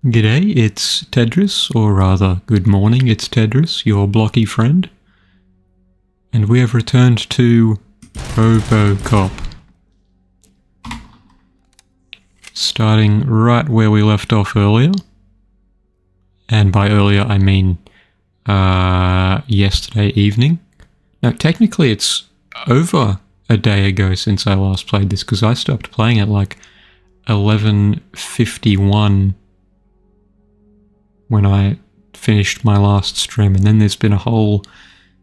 G'day, it's TeddRiss, or rather, good morning, it's TeddRiss, your blocky friend. And we have returned to RoboCop. Starting right where we left off earlier. And by earlier, I mean yesterday evening. Now, technically it's over a day ago since I last played this, because I stopped playing at like 11:51 when I finished my last stream, and then there's been a whole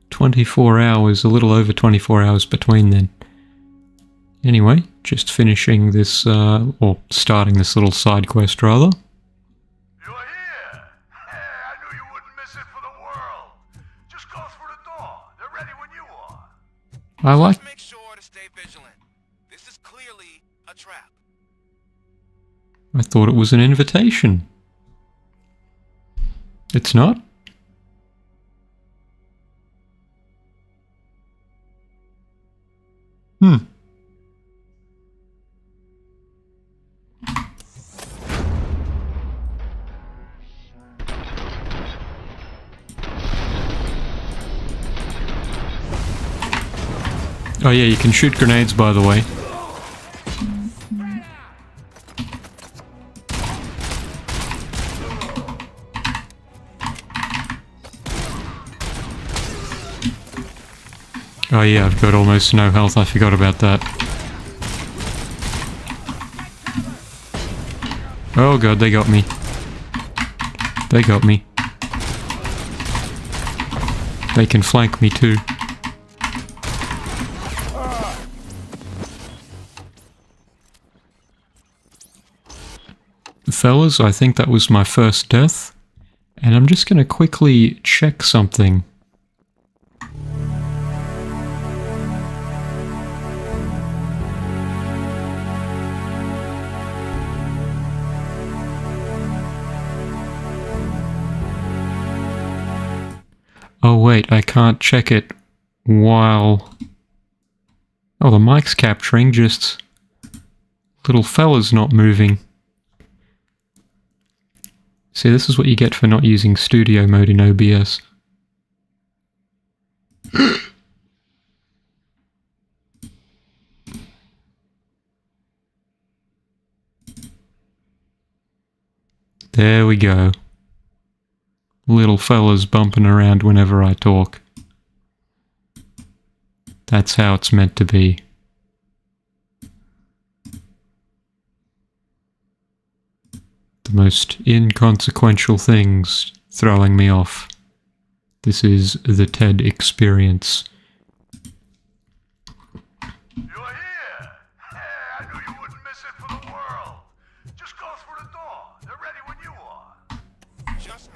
24 hours, a little over 24 hours between then. Anyway, just finishing this, or starting this little side quest rather. You're here! I knew you wouldn't miss it for the world. Just go through the door. They're ready when you are. I like... Just make sure to stay vigilant. This is clearly a trap. I thought it was an invitation. It's not? Oh yeah, you can shoot grenades, by the way. Oh yeah, I've got almost no health, I forgot about that. Oh god, they got me. They got me. They can flank me too. Fellas, I think that was my first death, and I'm just gonna quickly check something. Oh wait, I can't check it while... Oh, the mic's capturing, just... little fella's not moving. See, this is what you get for not using studio mode in OBS. There we go. Little fella's bumping around whenever I talk. That's how it's meant to be. The most inconsequential things throwing me off. This is the TED experience. You're here! I knew you wouldn't miss it for the world. Just go through the door. They're ready when you are. Just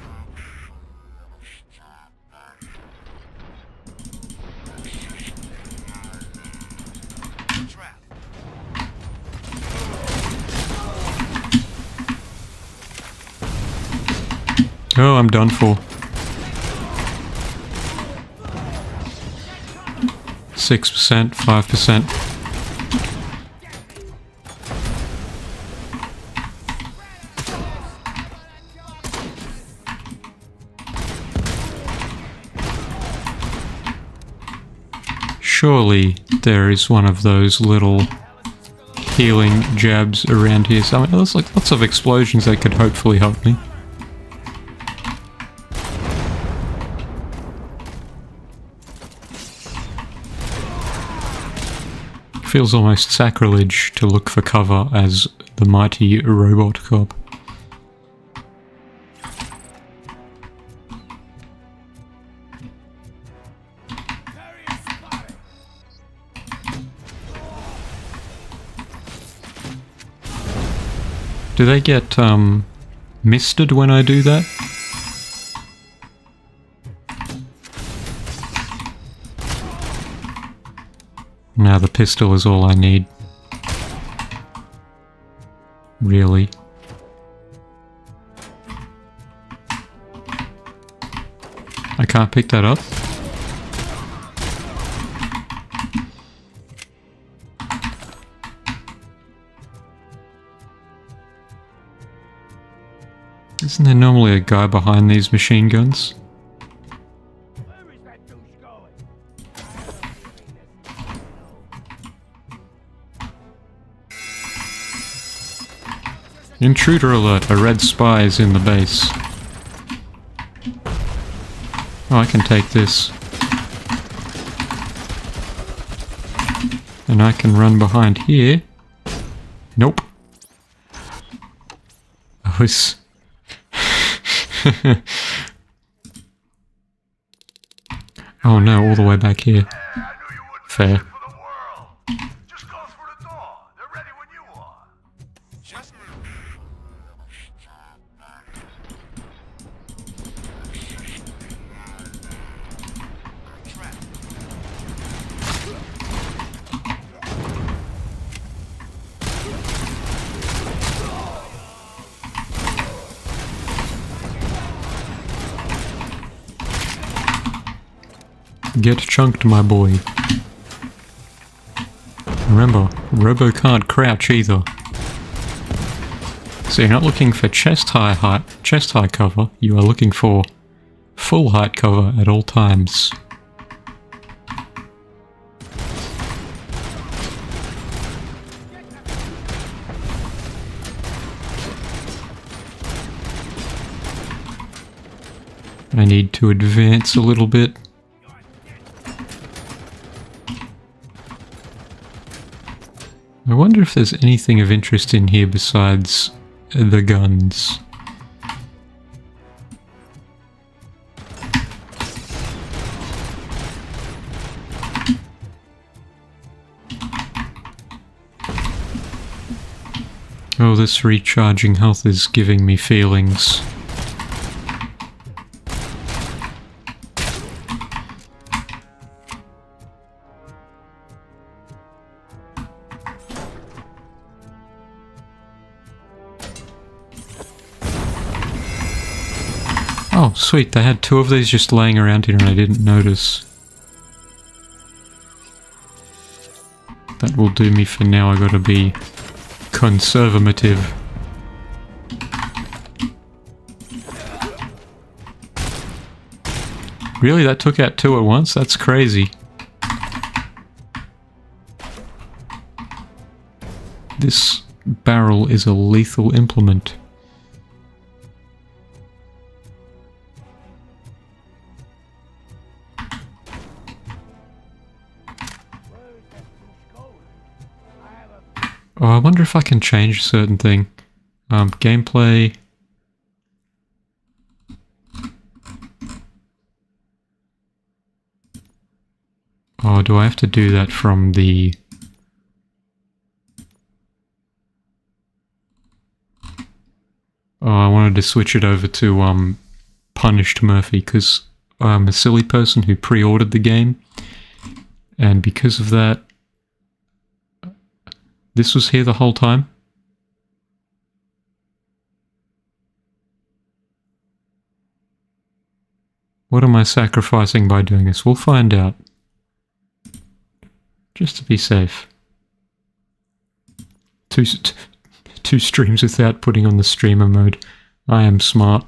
trap. Oh, I'm done for. 6%, 5%. Surely there is one of those little healing jabs around here. So there's like lots of explosions that could hopefully help me. Feels almost sacrilege to look for cover as the mighty RoboCop. Do they get misted when I do that? Now the pistol is all I need. Really. I can't pick that up. Isn't there normally a guy behind these machine guns? Where is that douche going? Intruder alert, a red spy is in the base. Oh, I can take this. And I can run behind here. Nope. I was... Oh no, all the way back here. Fair. For the world. Just go through the door. They're ready when you are. Just trapped. Get chunked, my boy. Remember, Robo can't crouch either. So you're not looking for chest high cover, you are looking for full height cover at all times. I need to advance a little bit. I wonder if there's anything of interest in here besides the guns. Oh, this recharging health is giving me feelings. Oh, sweet, they had two of these just laying around here and I didn't notice. That will do me for now, I gotta be conservative. Really, that took out two at once? That's crazy. This barrel is a lethal implement. Oh, I wonder if I can change a certain thing. Gameplay. Oh, do I have to do that from the... Oh, I wanted to switch it over to Punished Murphy, because I'm a silly person who pre-ordered the game. And because of that... This was here the whole time? What am I sacrificing by doing this? We'll find out. Just to be safe. Two streams without putting on the streamer mode. I am smart.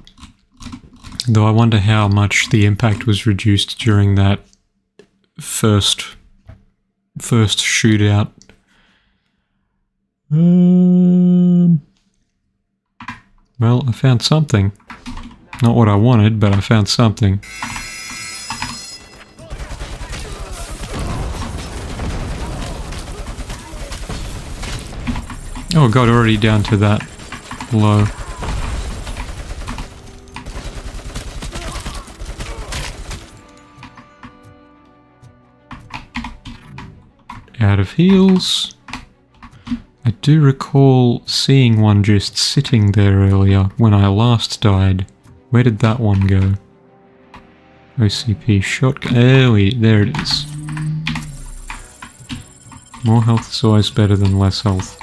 Though I wonder how much the impact was reduced during that first shootout. Well, I found something. Not what I wanted, but I found something. Oh god, already down to that low. Out of heals. I do recall seeing one just sitting there earlier when I last died. Where did that one go? OCP shotgun. There it is. More health is always better than less health.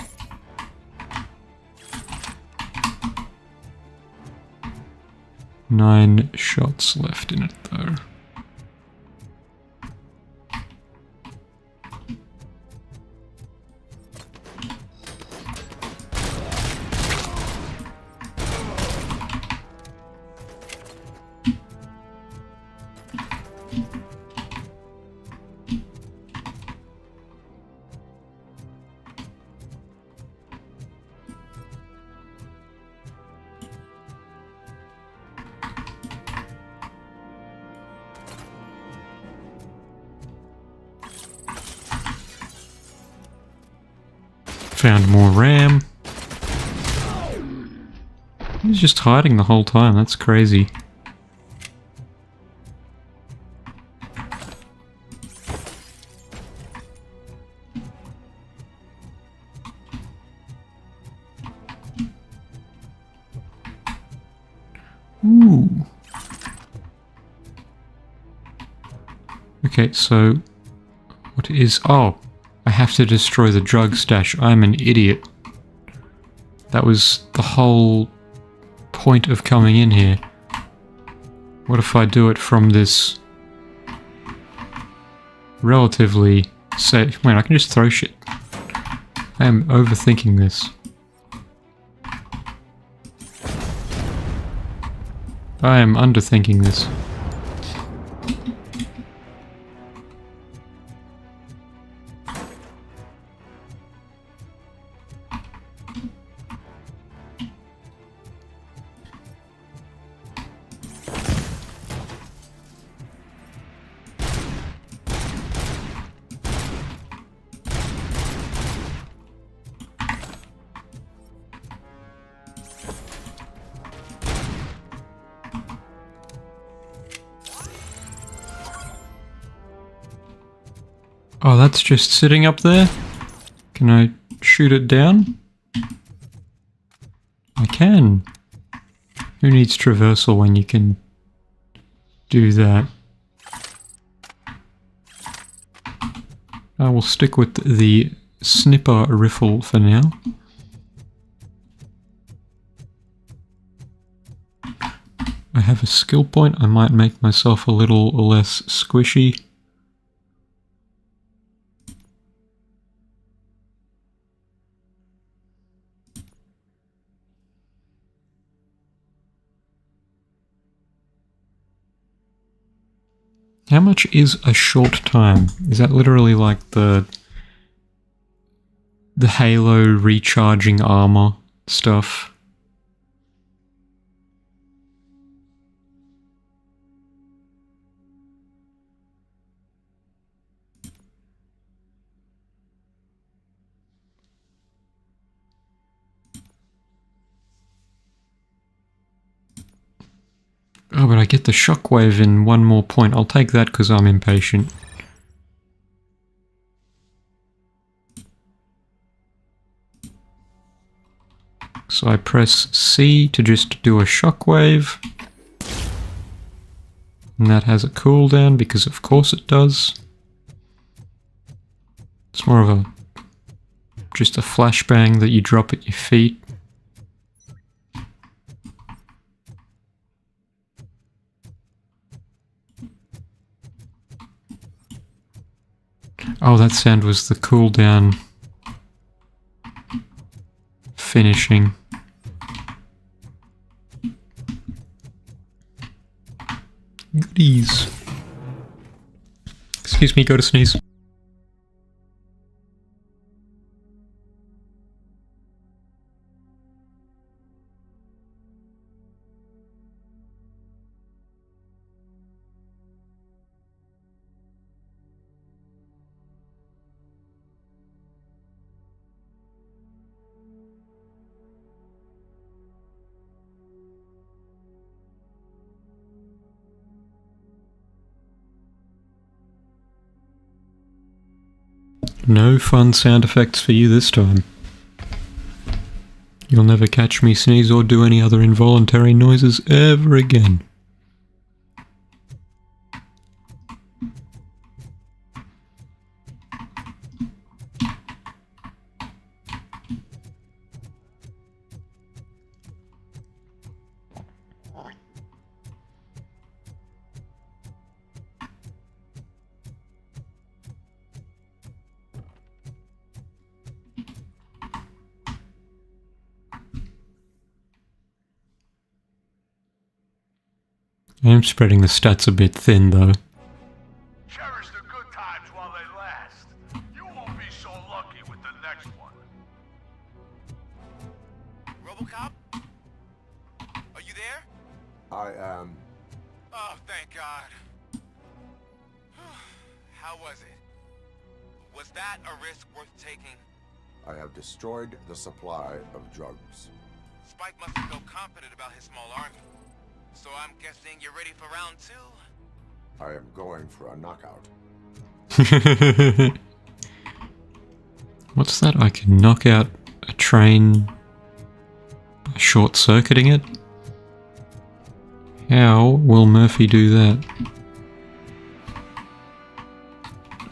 Nine shots left in it though. Found more RAM. He's just hiding the whole time, that's crazy. Ooh. Okay, so what is... Oh, I have to destroy the drug stash. I'm an idiot. That was the whole point of coming in here. What if I do it from this relatively safe... Wait, I can just throw shit. I am overthinking this. I am underthinking this. Oh, that's just sitting up there? Can I shoot it down? I can. Who needs traversal when you can do that? I will stick with the snipper rifle for now. I have a skill point. I might make myself a little less squishy. How much is a short time? Is that literally like the Halo recharging armor stuff? Oh, but I get the shockwave in one more point. I'll take that because I'm impatient. So I press C to just do a shockwave. And that has a cooldown because of course it does. It's more of a... just a flashbang that you drop at your feet. Oh, that sound was the cooldown finishing. Goodies. Excuse me, go to sneeze. No fun sound effects for you this time. You'll never catch me sneeze or do any other involuntary noises ever again. I am spreading the stats a bit thin though. Cherish the good times while they last. You won't be so lucky with the next one. RoboCop? Are you there? I am. Oh, thank God. How was it? Was that a risk worth taking? I have destroyed the supply of drugs. Spike must feel confident about his small army. So I'm guessing you're ready for round 2? I am going for a knockout. What's that? I can knock out a train by short-circuiting it? How will Murphy do that?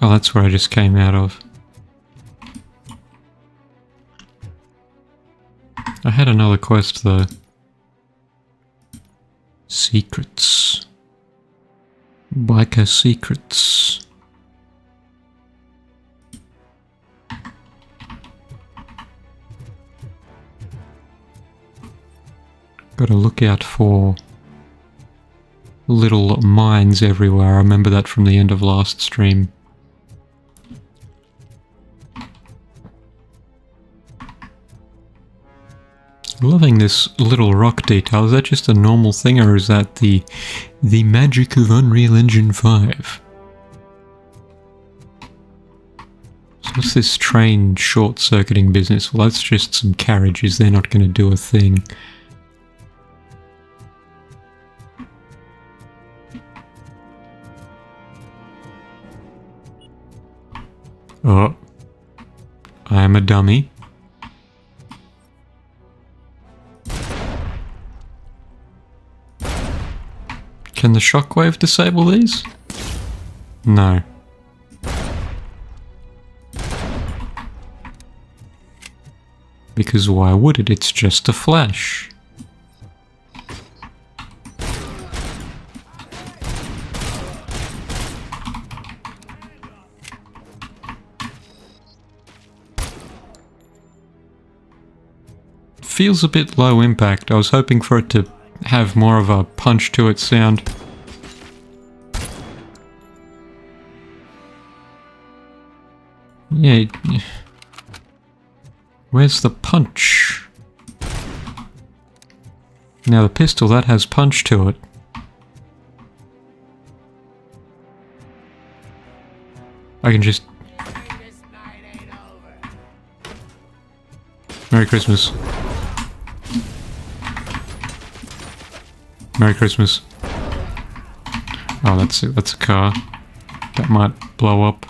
Oh, that's where I just came out of. I had another quest though. Secrets. Biker secrets. Gotta look out for little mines everywhere. I remember that from the end of last stream. Loving this little rock detail. Is that just a normal thing, or is that the magic of Unreal Engine 5? So what's this train short-circuiting business? Well, that's just some carriages. They're not going to do a thing. Oh. I am a dummy. Can the shockwave disable these? No. Because why would it? It's just a flash. Feels a bit low impact. I was hoping for it to have more of a punch to its sound. Yeah. Where's the punch? Now the pistol, that has punch to it. I can just... Merry Christmas. Merry Christmas. Oh, that's it. That's a car. That might blow up.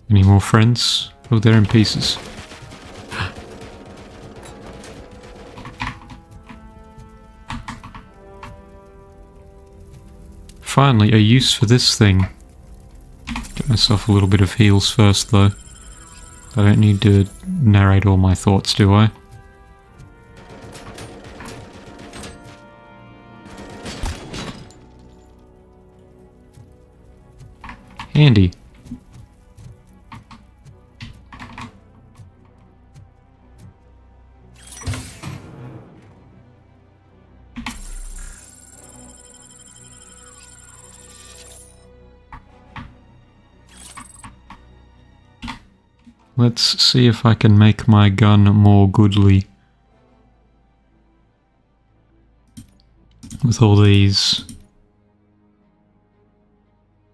Any more friends? Oh, they're in pieces. Finally, a use for this thing. Get myself a little bit of heals first, though. I don't need to narrate all my thoughts, do I? Handy. Let's see if I can make my gun more goodly. With all these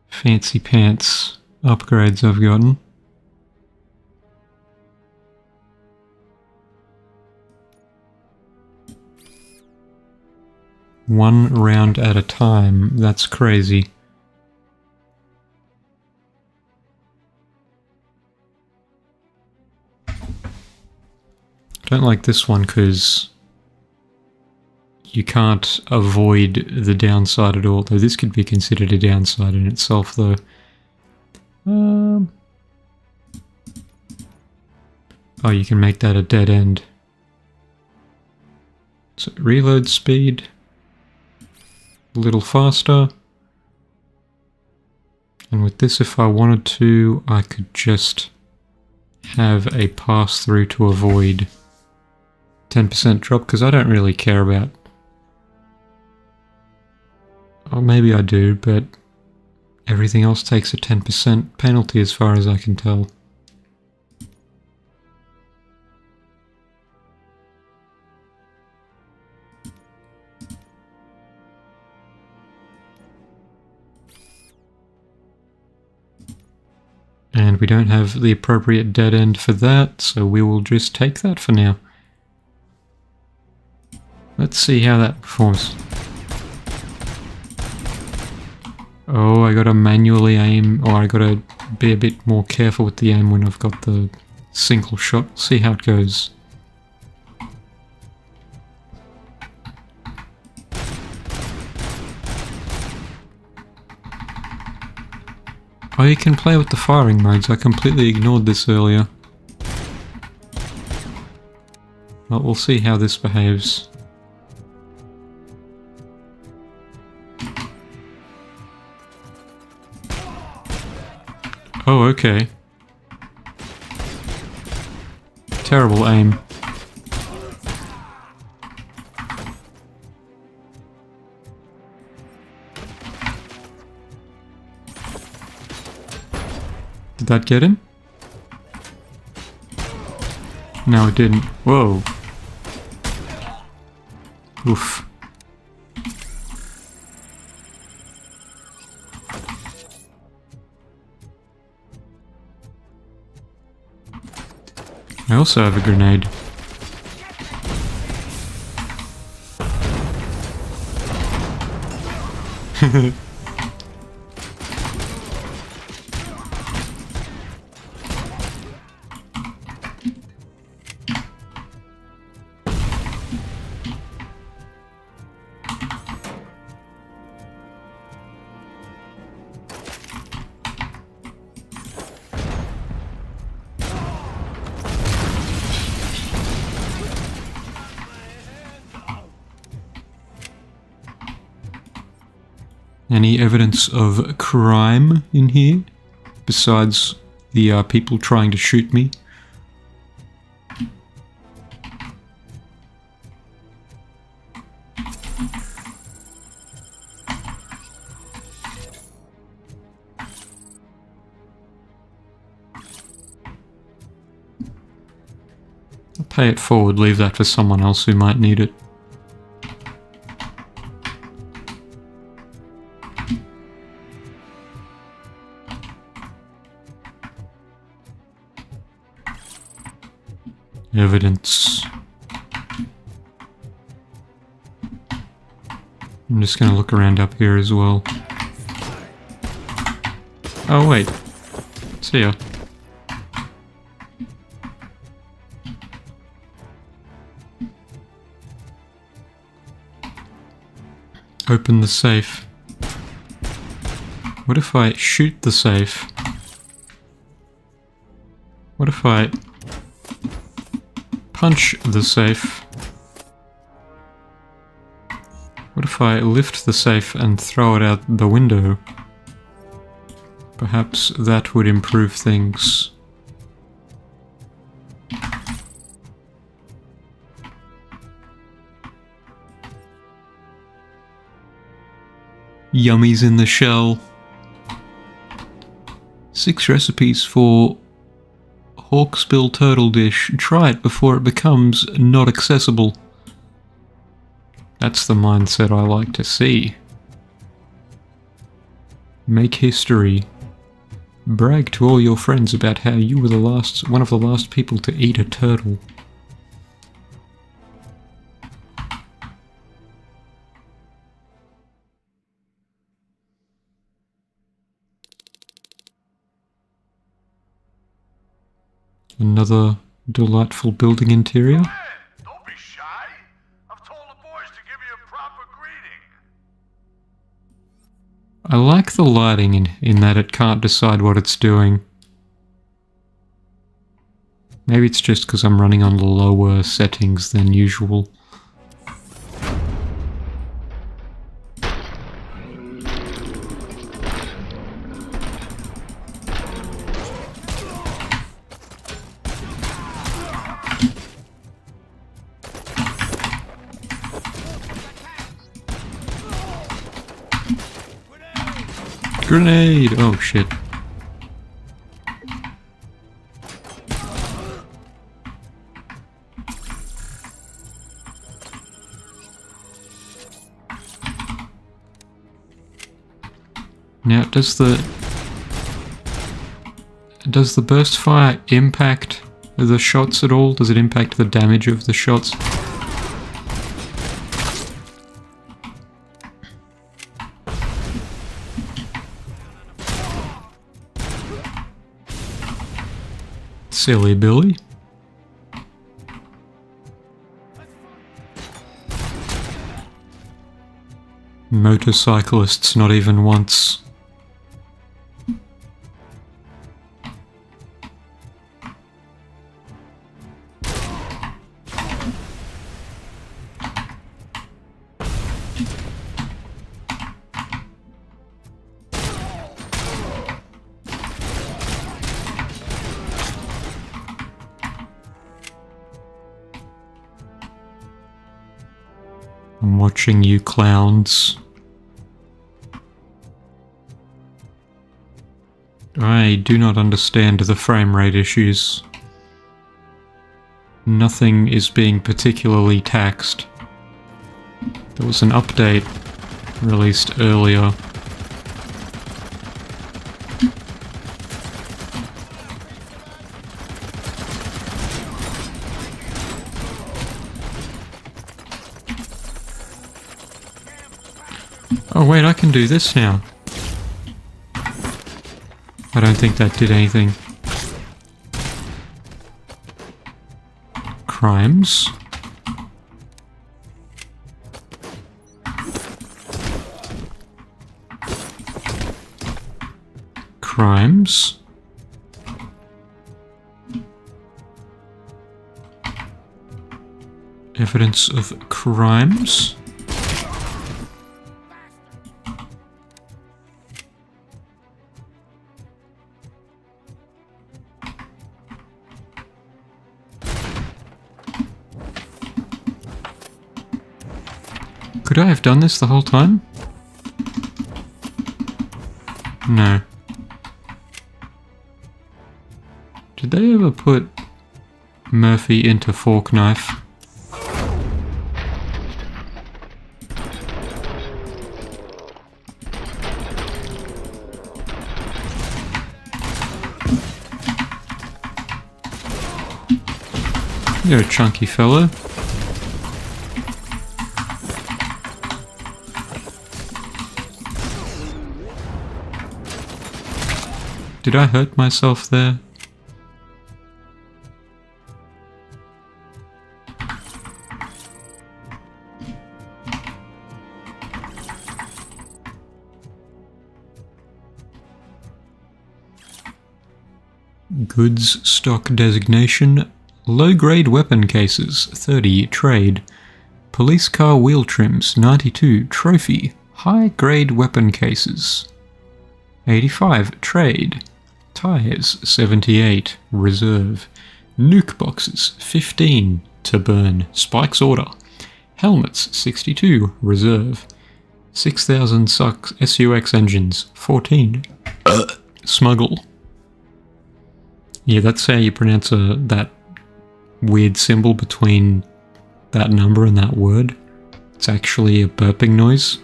fancy pants upgrades I've gotten. One round at a time, that's crazy. I don't like this one because you can't avoid the downside at all, though this could be considered a downside in itself, though. Oh, you can make that a dead end. So reload speed a little faster. And with this, if I wanted to, I could just have a pass through to avoid 10% drop, because I don't really care about... Or maybe I do, but everything else takes a 10% penalty as far as I can tell. And we don't have the appropriate dead end for that, so we will just take that for now. Let's see how that performs. Oh, I gotta manually aim, or I gotta be a bit more careful with the aim when I've got the single shot. See how it goes. Oh, you can play with the firing modes. I completely ignored this earlier. Well, we'll see how this behaves. Oh, okay. Terrible aim. Did that get him? No, it didn't. Whoa. Oof. I also have a grenade. Any evidence of crime in here? Besides the people trying to shoot me? I'll pay it forward, leave that for someone else who might need it. Evidence. I'm just going to look around up here as well. Oh wait. See ya. Open the safe. What if I shoot the safe? What if I punch the safe? What if I lift the safe and throw it out the window? Perhaps that would improve things. Yummies in the shell. 6 recipes for Hawksbill turtle dish. Try it before it becomes not accessible. That's the mindset I like to see. Make history. Brag to all your friends about how you were one of the last people to eat a turtle. Another delightful building interior. Come in. Don't be shy. I've told the boys to give you a proper greeting. I like the lighting in that it can't decide what it's doing. Maybe it's just because I'm running on lower settings than usual. Grenade! Oh shit. Now, Does the burst fire impact the shots at all? Does it impact the damage of the shots? Silly Billy. Motorcyclists not even once. I'm watching you clowns. I do not understand the frame rate issues. Nothing is being particularly taxed. There was an update released earlier. Oh wait, I can do this now. I don't think that did anything. Crimes. Crimes. Evidence of crimes. Could I have done this the whole time? No. Did they ever put Murphy into fork knife? You're a chunky fellow. Did I hurt myself there? Goods stock designation. Low-grade weapon cases, 30, trade. Police car wheel trims, 92, trophy. High-grade weapon cases, 85, trade. Tires, 78, reserve. Nuke boxes, 15, to burn. Spike's order. Helmets, 62, reserve. 6,000 SUX engines, 14. Smuggle. Yeah, that's how you pronounce that weird symbol between that number and that word. It's actually a burping noise.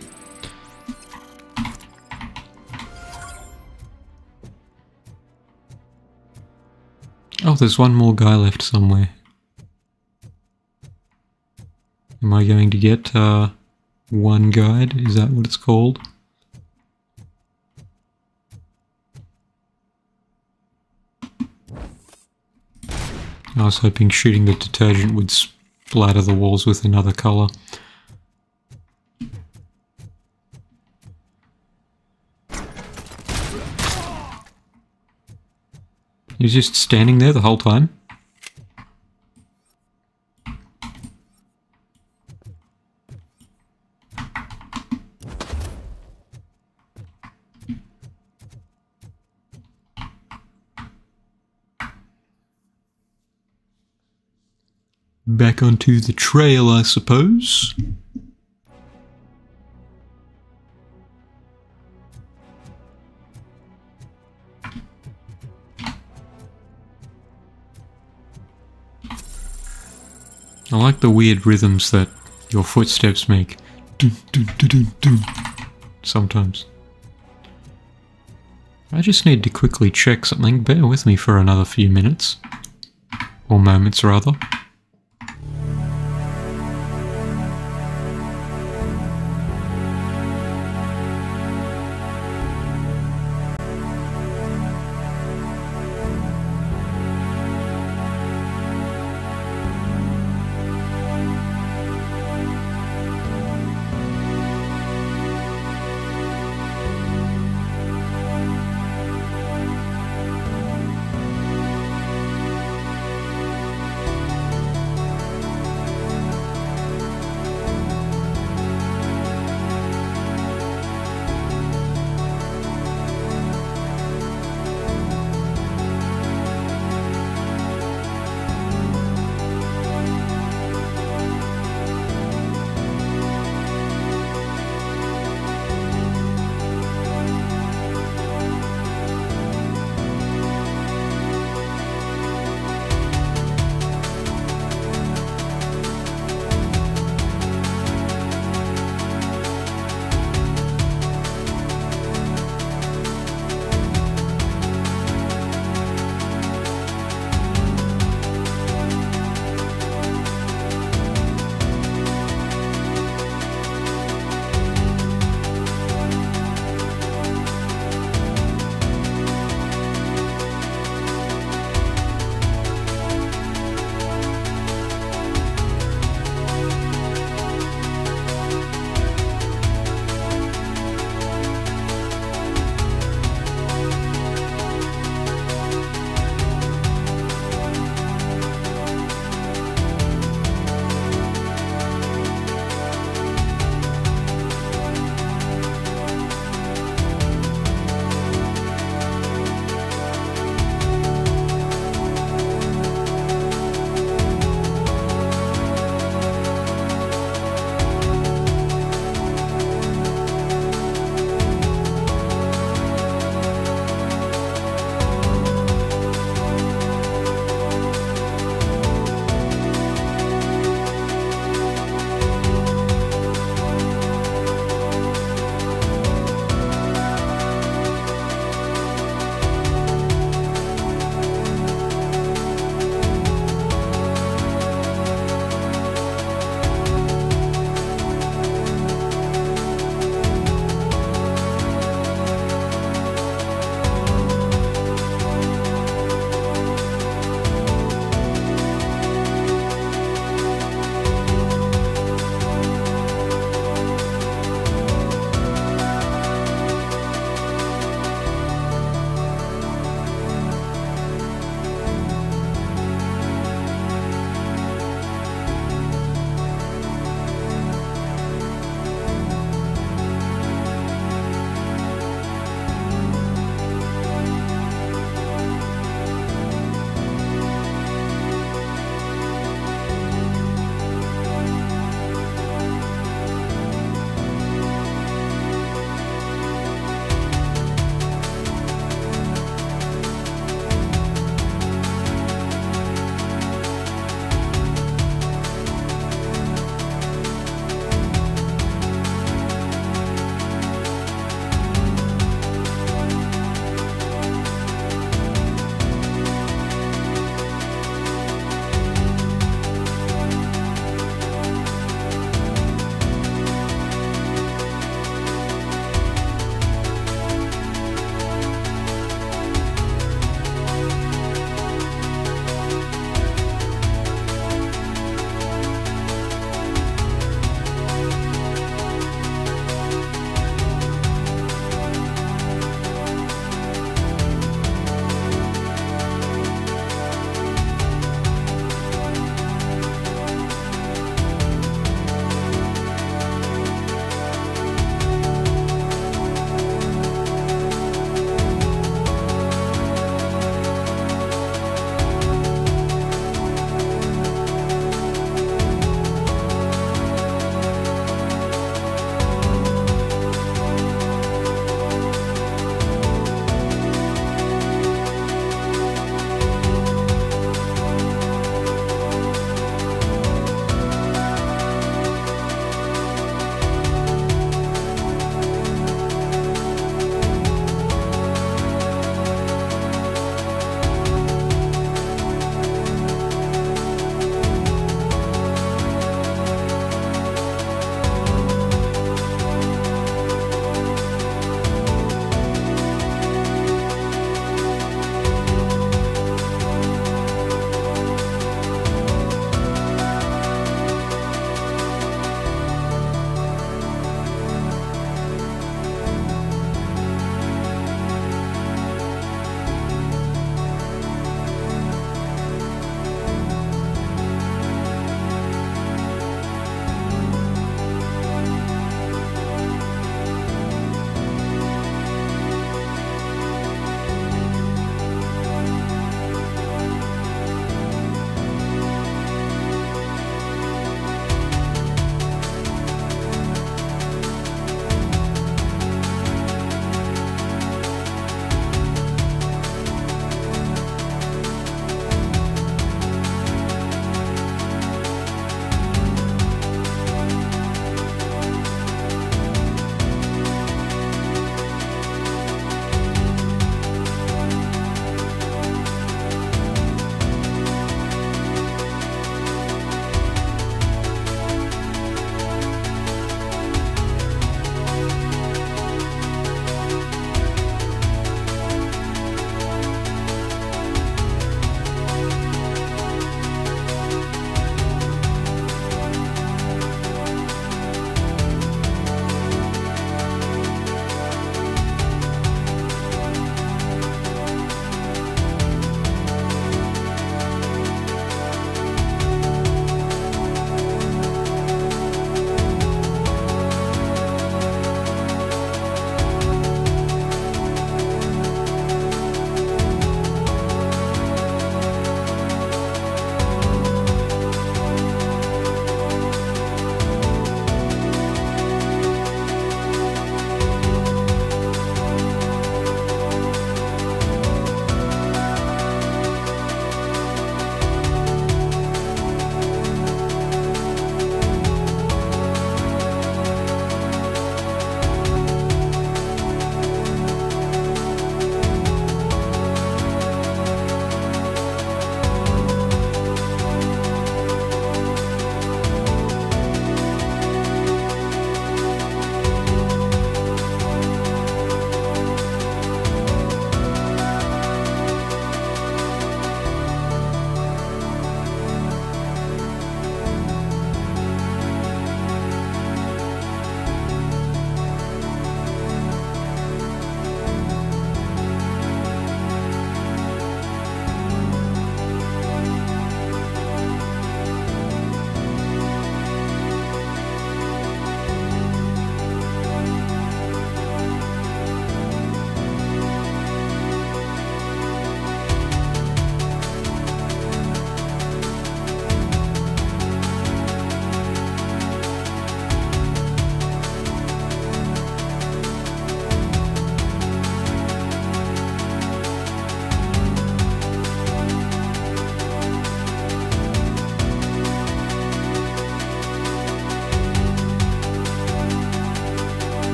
Oh, there's one more guy left somewhere. Am I going to get one guide? Is that what it's called? I was hoping shooting the detergent would splatter the walls with another colour. He was just standing there the whole time? Back onto the trail, I suppose. I like the weird rhythms that your footsteps make. Dun, dun, dun, dun, dun. Sometimes. I just need to quickly check something. Bear with me for another few minutes. Or moments, rather.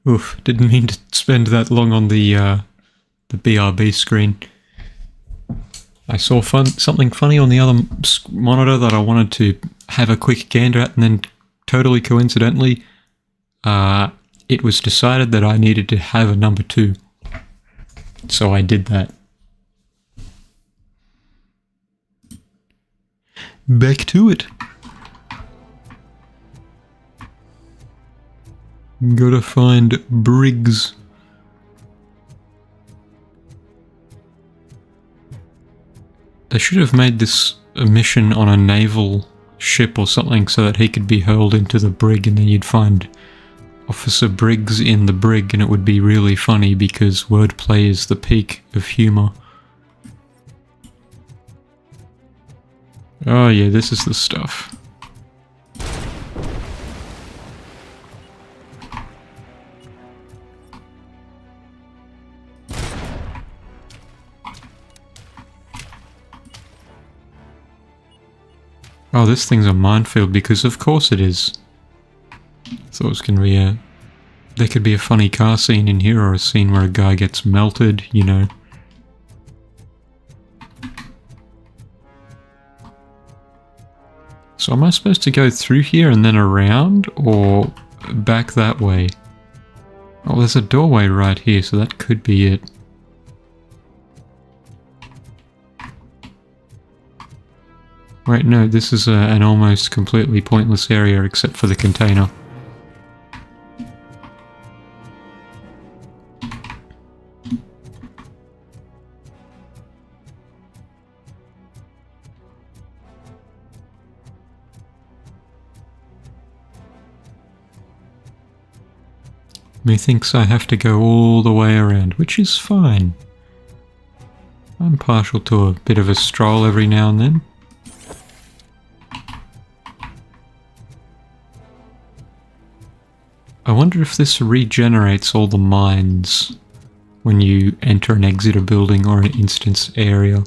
Oof, didn't mean to spend that long on the BRB screen. I saw something funny on the other monitor that I wanted to have a quick gander at, and then totally coincidentally, it was decided that I needed to have a number 2. So I did that. Back to it. Gotta find Briggs. They should have made this a mission on a naval ship or something so that he could be hurled into the brig, and then you'd find Officer Briggs in the brig, and it would be really funny because wordplay is the peak of humour. Oh yeah, this is the stuff. Oh, this thing's a minefield because of course it is. Thought it was gonna be a... There could be a funny car scene in here, or a scene where a guy gets melted, you know. So am I supposed to go through here and then around, or back that way? Oh, there's a doorway right here, so that could be it. Wait, no, this is an almost completely pointless area except for the container. Methinks I have to go all the way around, which is fine. I'm partial to a bit of a stroll every now and then. I wonder if this regenerates all the mines when you enter and exit a building or an instance area.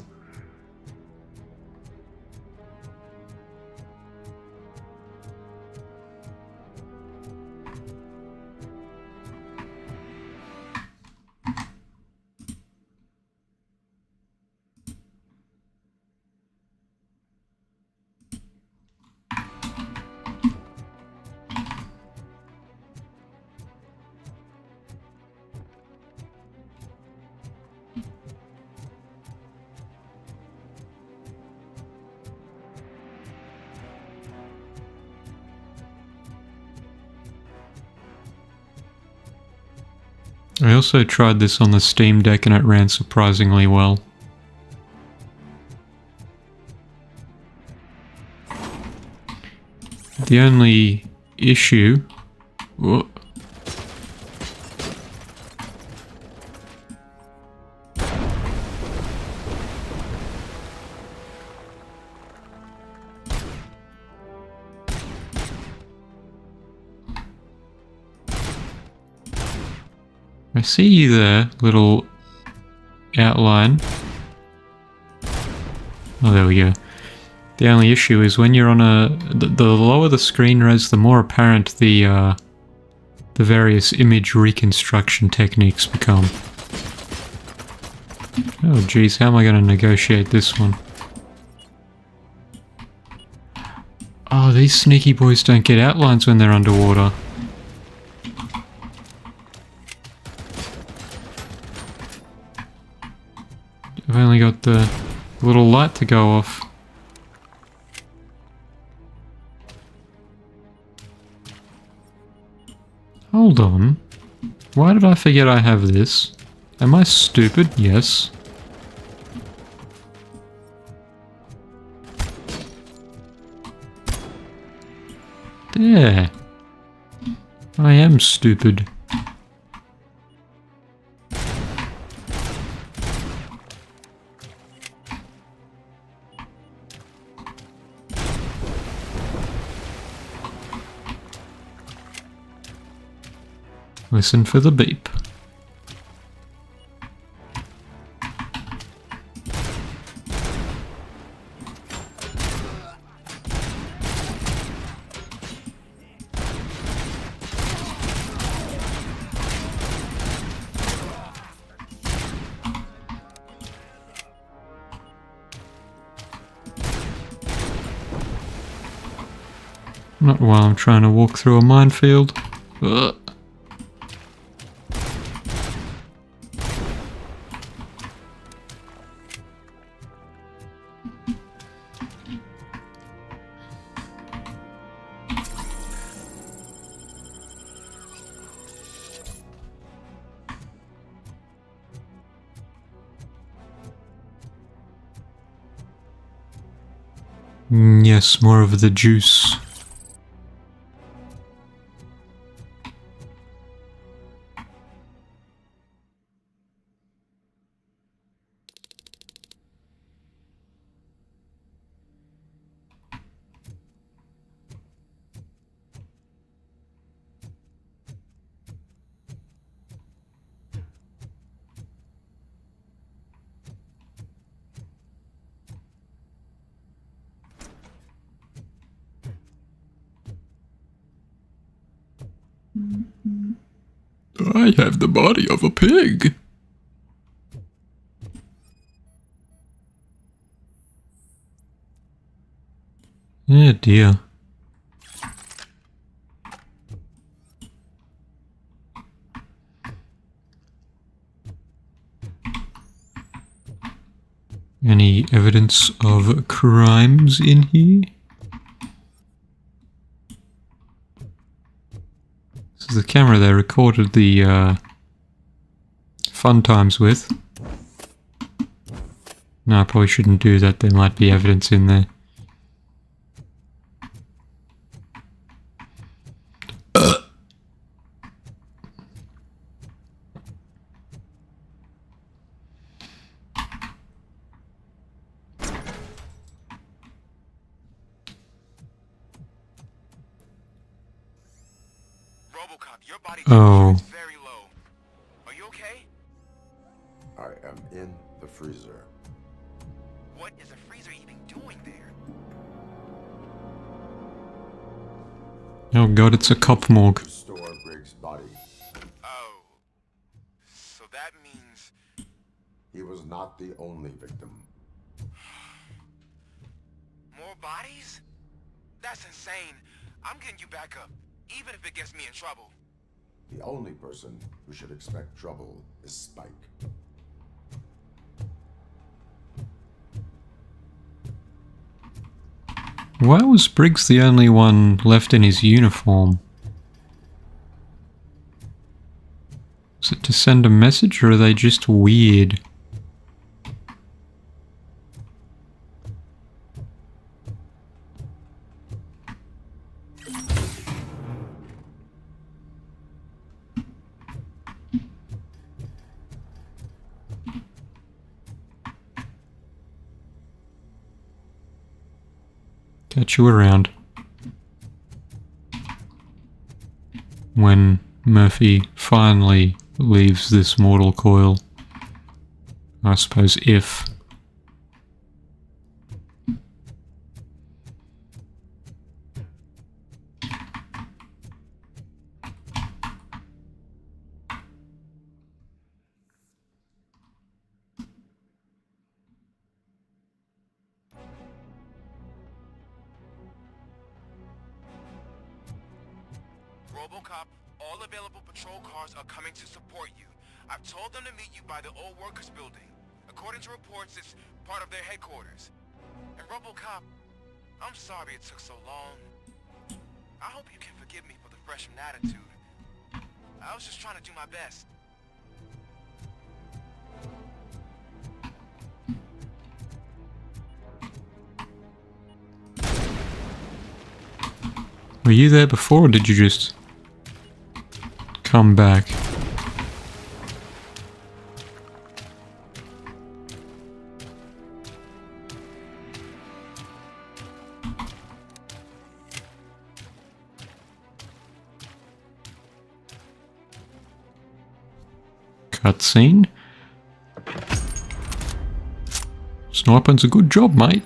I also tried this on the Steam Deck and it ran surprisingly well. The only issue... Whoa. I see you there, little outline. Oh, there we go. The only issue is when you're on a... The lower the screen res, the more apparent the various image reconstruction techniques become. Oh geez, how am I going to negotiate this one? Oh, these sneaky boys don't get outlines when they're underwater. I've only got the little light to go off. Hold on. Why did I forget I have this? Am I stupid? Yes. There. I am stupid. Listen for the beep. Not while I'm trying to walk through a minefield. Ugh. Yes, more of the juice. I have the body of a pig. Oh dear. Any evidence of crimes in here? This is the camera they recorded the fun times with. No, I probably shouldn't do that. There might be evidence in there. RoboCop, your body Oh. temperature is very low. Are you okay? I am in the freezer. What is a freezer even doing there? Oh god, it's a cop morgue. Restore Briggs' body. Oh. So that means... He was not the only victim. more bodies? That's insane. I'm getting you back up, even if it gets me in trouble. The only person who should expect trouble is Spike. Why was Briggs the only one left in his uniform? Is it to send a message, or are they just weird? Catch you around. When Murphy finally leaves this mortal coil. I suppose if. RoboCop, all available patrol cars are coming to support you. I've told them to meet you by the old workers building. According to reports, it's part of their headquarters. And RoboCop, I'm sorry it took so long. I hope you can forgive me for the freshman attitude. I was just trying to do my best. Were you there before, or did you just come back? Cutscene. Sniping's a good job, mate.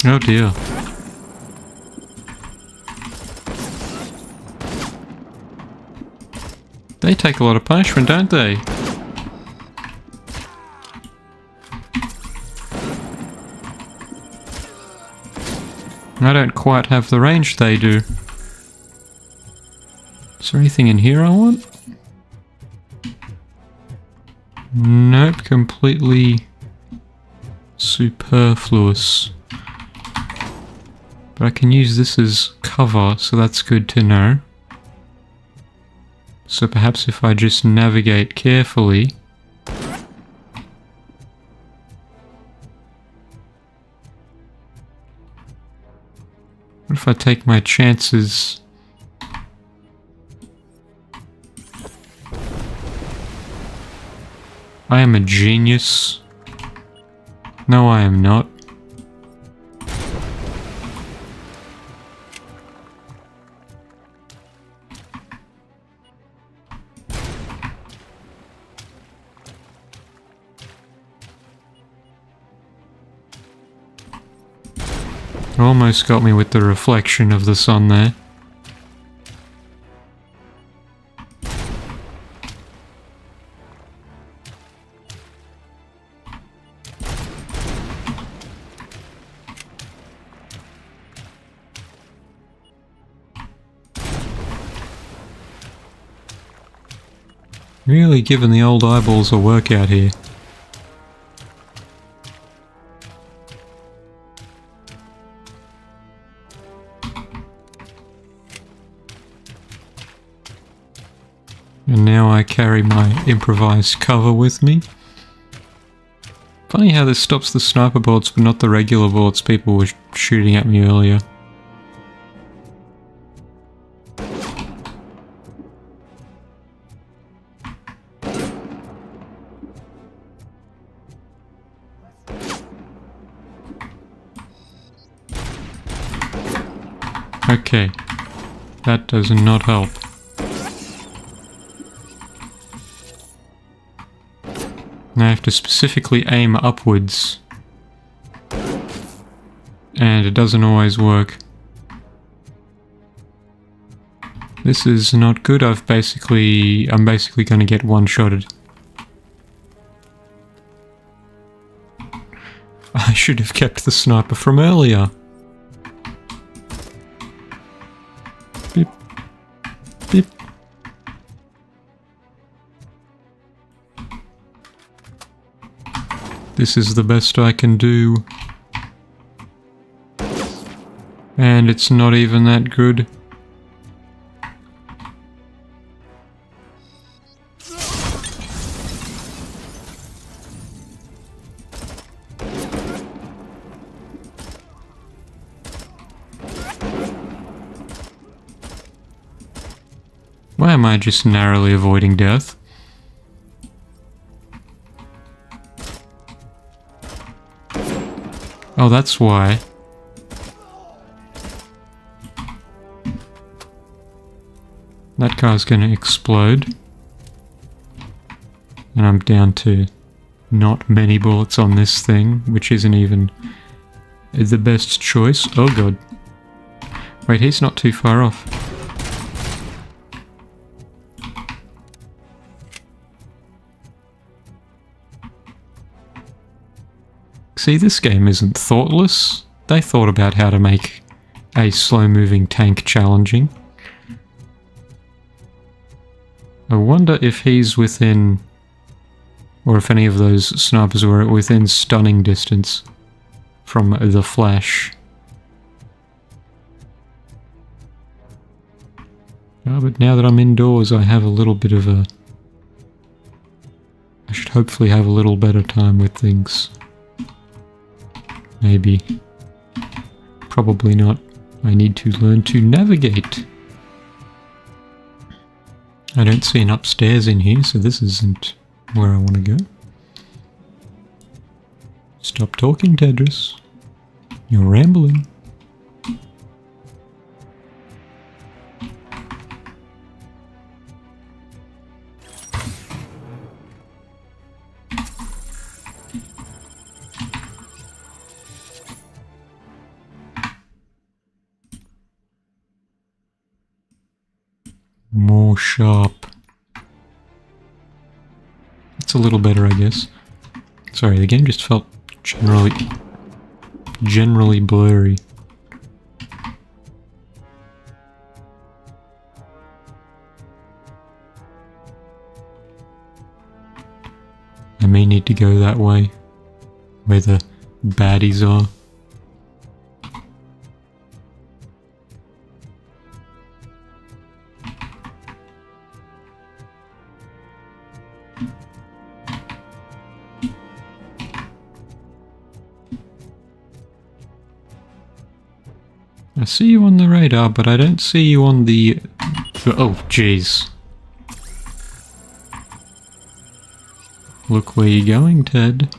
Oh dear. They take a lot of punishment, don't they? I don't quite have the range they do. Is there anything in here I want? Nope, completely superfluous. But I can use this as cover, so that's good to know. So perhaps if I just navigate carefully... What if I take my chances? I am a genius. No, I am not. Almost got me with the reflection of the sun there. Really giving the old eyeballs a workout here. And now I carry my improvised cover with me. Funny how this stops the sniper bullets but not the regular bullets people were shooting at me earlier. Okay, that does not help. Now I have to specifically aim upwards. And it doesn't always work. This is not good. I'm basically going to get one-shotted. I should have kept the sniper from earlier. Beep. Beep. This is the best I can do. And it's not even that good. Why am I just narrowly avoiding death? Oh, that's why. That car's gonna explode. And I'm down to not many bullets on this thing, which isn't even the best choice. Oh god. Wait, he's not too far off. See, this game isn't thoughtless. They thought about how to make a slow-moving tank challenging. I wonder if he's within... or if any of those snipers were within stunning distance from the flash. Oh, but now that I'm indoors, I have a little bit of a... I should hopefully have a little better time with things. Maybe. Probably not. I need to learn to navigate. I don't see an upstairs in here, so this isn't where I want to go. Stop talking, TeddRiss. You're rambling. more sharp. It's a little better, I guess. Sorry, the game just felt generally blurry. I may need to go that way, where the baddies are. I see you on the radar, but I don't see you on the... Oh, jeez. Look where you're going, Ted.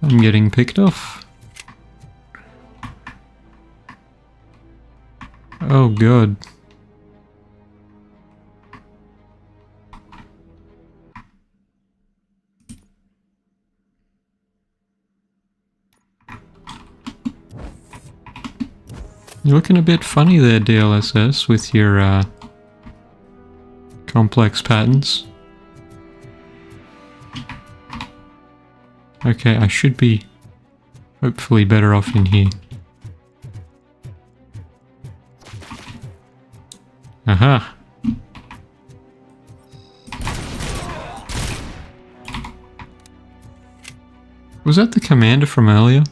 I'm getting picked off. Oh, God. You're looking a bit funny there, DLSS, with your complex patterns. Okay, I should be hopefully better off in here. Aha! Was that the commander from earlier?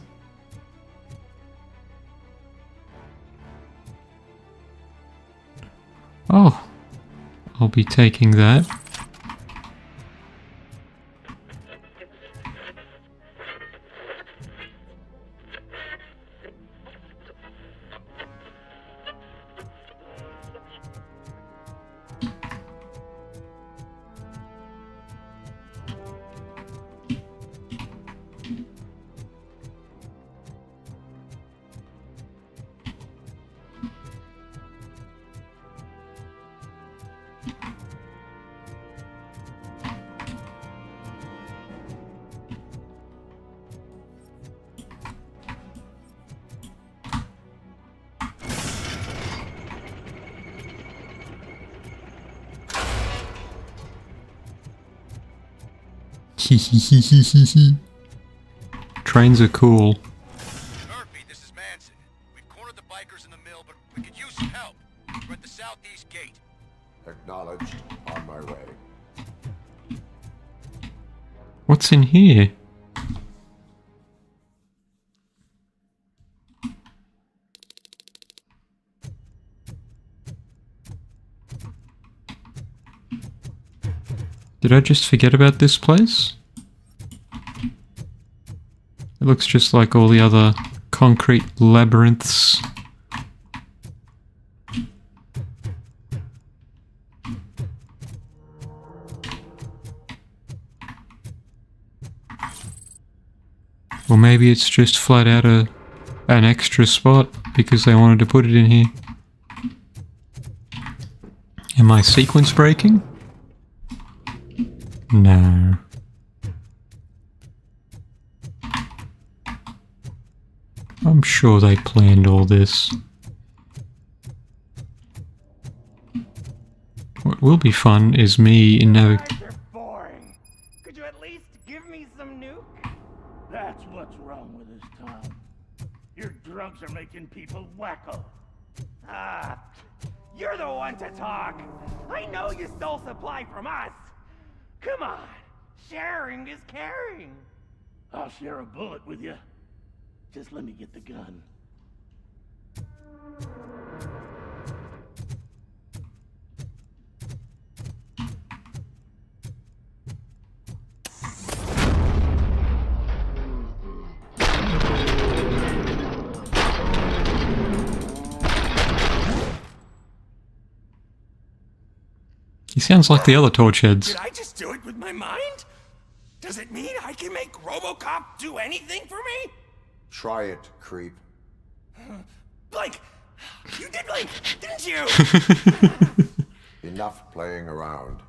Oh, I'll be taking that. Trains are cool. Murphy, this is Manson. We've cornered the bikers in the mill, but we could use some help. We're at the southeast gate. Acknowledged. On my way. What's in here? Did I just forget about this place? It looks just like all the other concrete labyrinths. Or maybe it's just flat out an extra spot because they wanted to put it in here. Am I sequence breaking? No. I'm sure they planned all this. What will be fun is me in no... Guys are boring. Could you at least give me some nuke? That's what's wrong with this town. Your drunks are making people wacko. Ah, you're the one to talk. I know you stole supply from us. Come on, sharing is caring. I'll share a bullet with you. Just let me get the gun. He sounds like the other torchheads. Did I just do it with my mind? Does it mean I can make RoboCop do anything for me? Try it, creep. Blink! You did blink, didn't you? Enough playing around.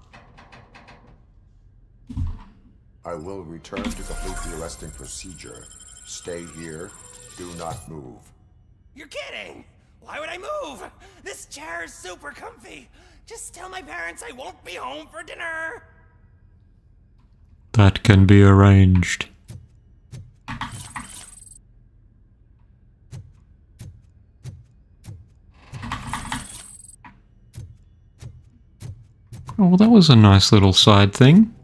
I will return to complete the arresting procedure Stay here. Do not move. You're kidding! Why would I move? This chair is super comfy. Just tell my parents I won't be home for dinner. That can be arranged. Oh, well, that was a nice little side thing.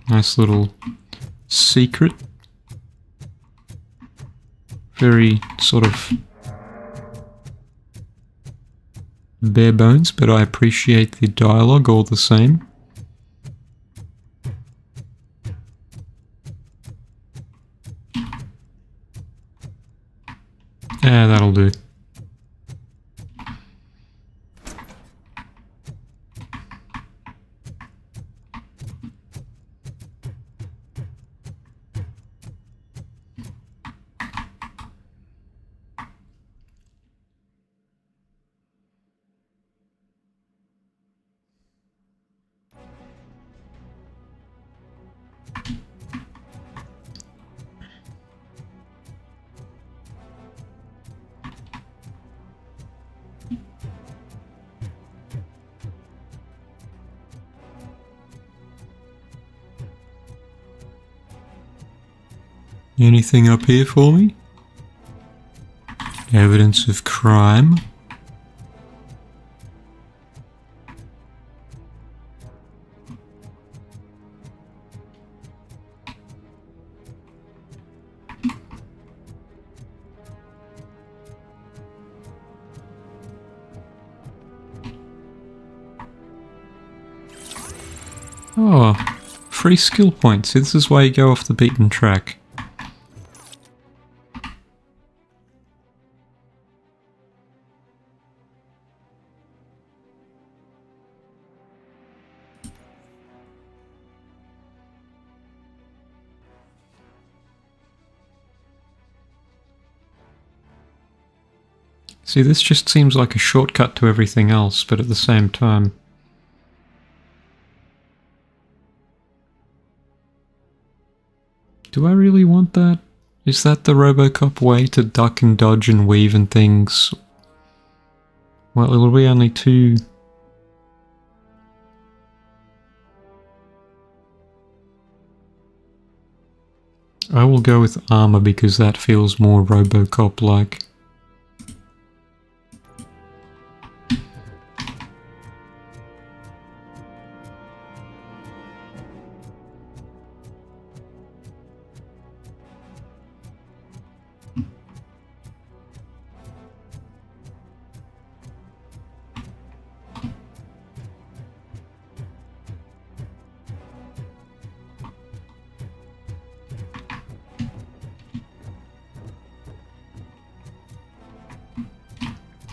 Nice little secret. Very sort of bare bones, but I appreciate the dialogue all the same. Yeah, that'll do. Anything up here for me? Evidence of crime? Oh, free skill points. See, this is why you go off the beaten track. See, this just seems like a shortcut to everything else, but at the same time... Do I really want that? Is that the RoboCop way to duck and dodge and weave and things? Well, it'll be only two... I will go with armor because that feels more RoboCop-like.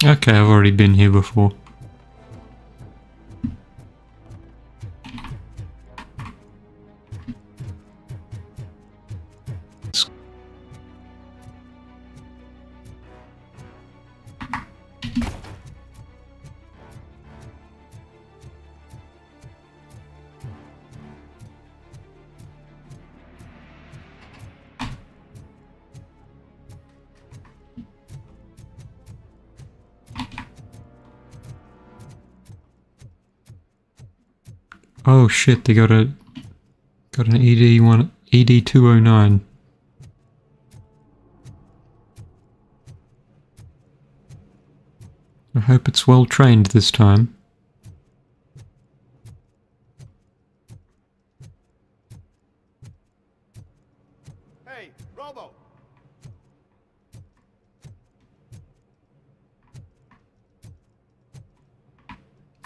Okay, I've already been here before. Oh shit, they got an ED209. I hope it's well trained this time. Hey, Robo!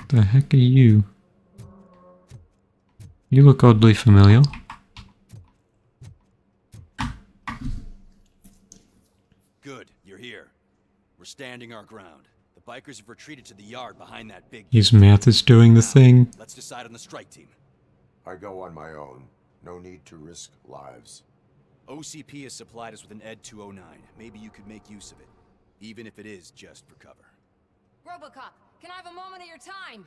The heck are you? You look oddly familiar. Good, you're here. We're standing our ground. The bikers have retreated to the yard behind that big... His mouth is doing the thing. Let's decide on the strike team. I go on my own. No need to risk lives. OCP has supplied us with an ED-209. Maybe you could make use of it. Even if it is just for cover. RoboCop, can I have a moment of your time?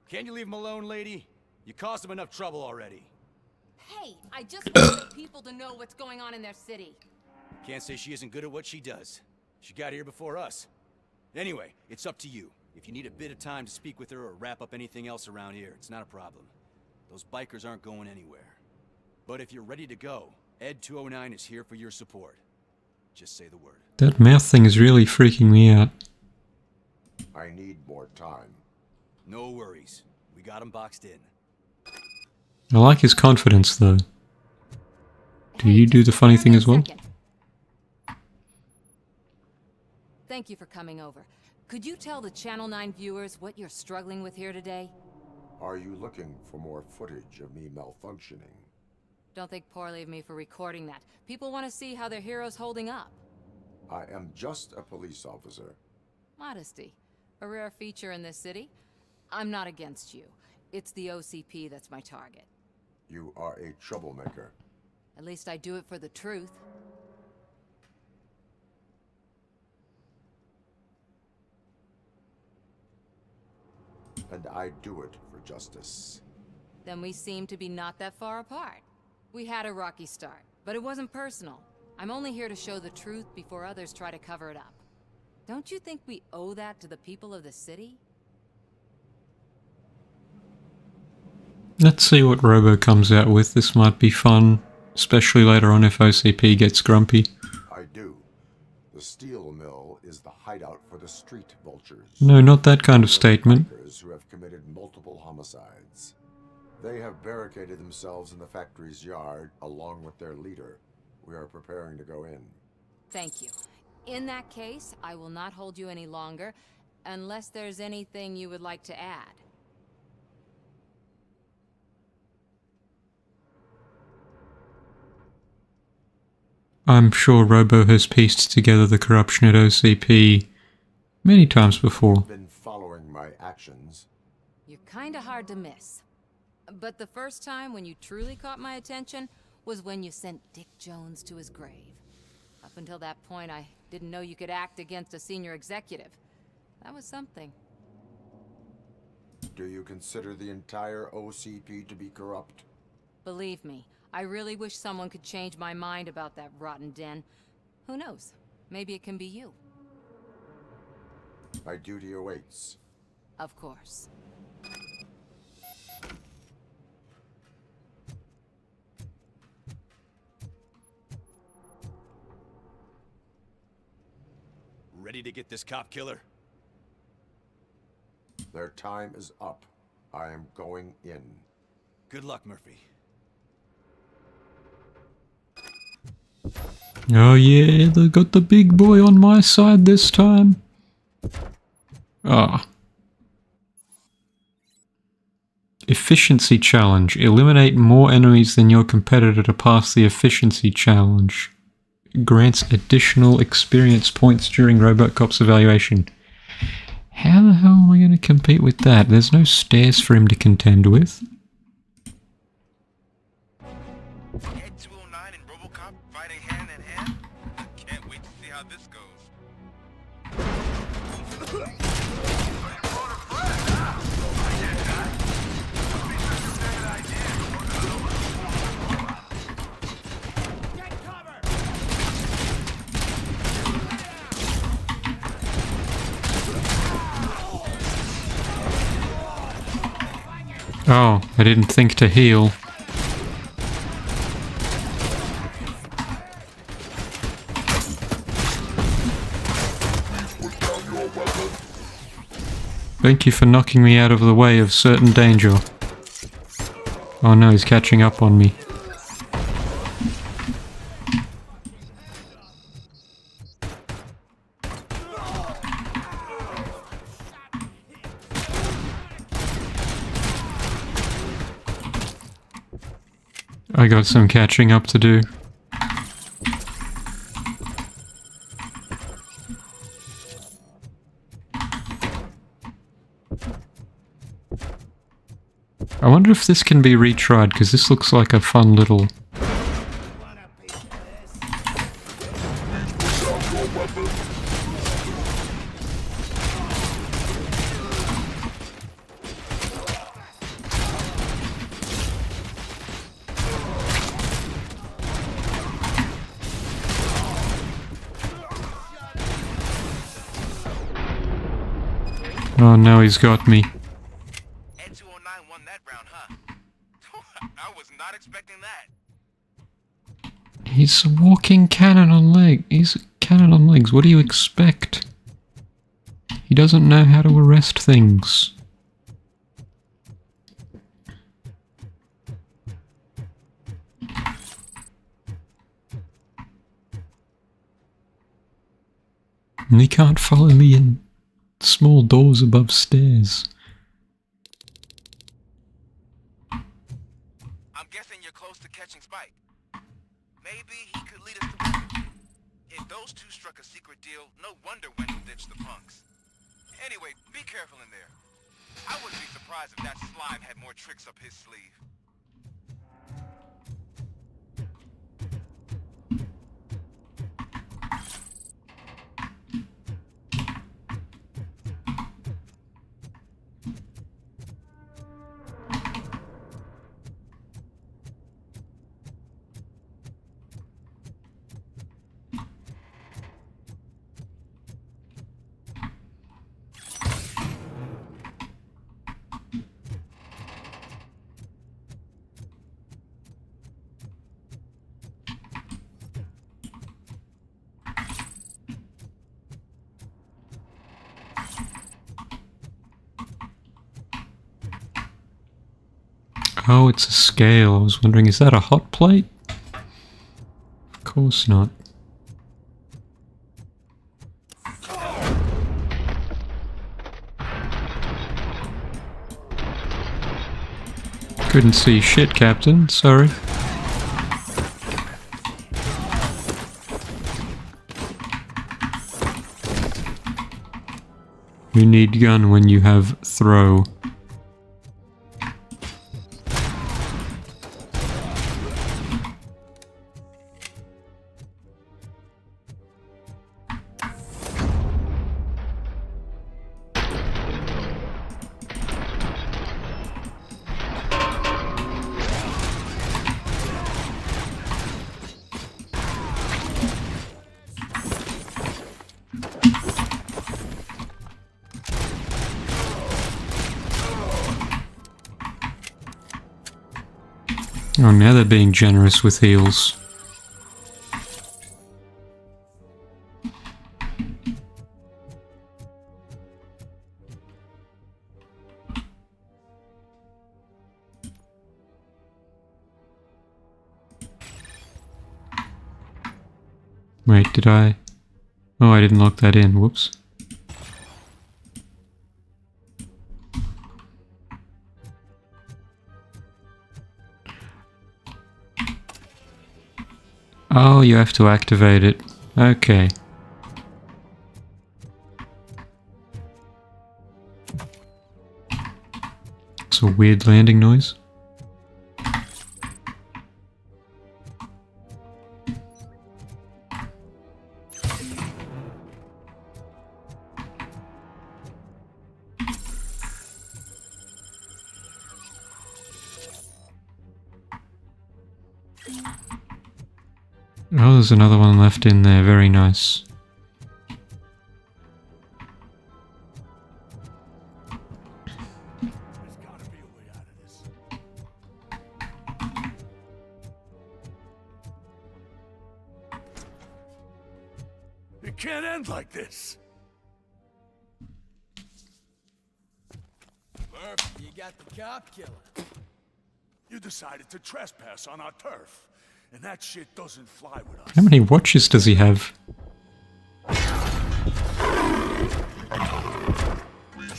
Can't you leave him alone, lady? You caused him enough trouble already. Hey, I just want people to know what's going on in their city. Can't say she isn't good at what she does. She got here before us. Anyway, it's up to you. If you need a bit of time to speak with her or wrap up anything else around here, it's not a problem. Those bikers aren't going anywhere. But if you're ready to go, Ed 209 is here for your support. Just say the word. That mouth thing is really freaking me out. I need more time. No worries. We got him boxed in. I like his confidence, though. Do you do the funny thing as well? Thank you for coming over. Could you tell the Channel 9 viewers what you're struggling with here today? Are you looking for more footage of me malfunctioning? Don't think poorly of me for recording that. People want to see how their hero's holding up. I am just a police officer. Modesty. A rare feature in this city. I'm not against you. It's the OCP that's my target. You are a troublemaker. At least I do it for the truth. And I do it for justice. Then we seem to be not that far apart. We had a rocky start, but it wasn't personal. I'm only here to show the truth before others try to cover it up. Don't you think we owe that to the people of the city? Let's see what Robo comes out with. This might be fun, especially later on if OCP gets grumpy. I do. The steel mill is the hideout for the street vultures. No, not that kind of statement. Bikers who have committed multiple homicides. They have barricaded themselves in the factory's yard along with their leader. We are preparing to go in. Thank you. In that case, I will not hold you any longer, unless there's anything you would like to add. I'm sure Robo has pieced together the corruption at OCP many times before. Been following my actions. You're kinda hard to miss. But the first time when you truly caught my attention was when you sent Dick Jones to his grave. Up until that point, I didn't know you could act against a senior executive. That was something. Do you consider the entire OCP to be corrupt? Believe me, I really wish someone could change my mind about that rotten den. Who knows? Maybe it can be you. My duty awaits. Of course. Ready to get this cop killer? Their time is up. I am going in. Good luck, Murphy. Oh yeah, they got the big boy on my side this time. Ah. Efficiency challenge. Eliminate more enemies than your competitor to pass the efficiency challenge. Grants additional experience points during RoboCop's evaluation. How the hell am I going to compete with that? There's no stairs for him to contend with. Ed 209 and RoboCop fighting hand in hand? Can't wait to see how this goes. Oh, I didn't think to heal. Thank you for knocking me out of the way of certain danger. Oh no, he's catching up on me. I got some catching up to do. I wonder if this can be retried, because this looks like a fun little... Oh, now he's got me. Ed 209 won that round, huh? I was not expecting that. He's a walking cannon on legs. He's a cannon on legs. What do you expect? He doesn't know how to arrest things. And he can't follow me in small doors above stairs. I'm guessing you're close to catching Spike. Maybe he could lead us to weapons. If those two struck a secret deal, no wonder Wendell ditched the punks. Anyway, be careful in there. I wouldn't be surprised if that slime had more tricks up his sleeve. Oh, it's a scale. I was wondering, is that a hot plate? Of course not. Couldn't see shit, Captain. Sorry. You need gun when you have throw. Oh, now they're being generous with heals. Wait, did I? Oh, I didn't lock that in. Whoops. Oh, you have to activate it. Okay. It's a weird landing noise. Oh, there's another one left in there. Very nice. There's gotta be a way out of this. It can't end like this. Murph, you got the cop killer. You decided to trespass on our turf. And that shit doesn't fly with us. How many watches does he have? Please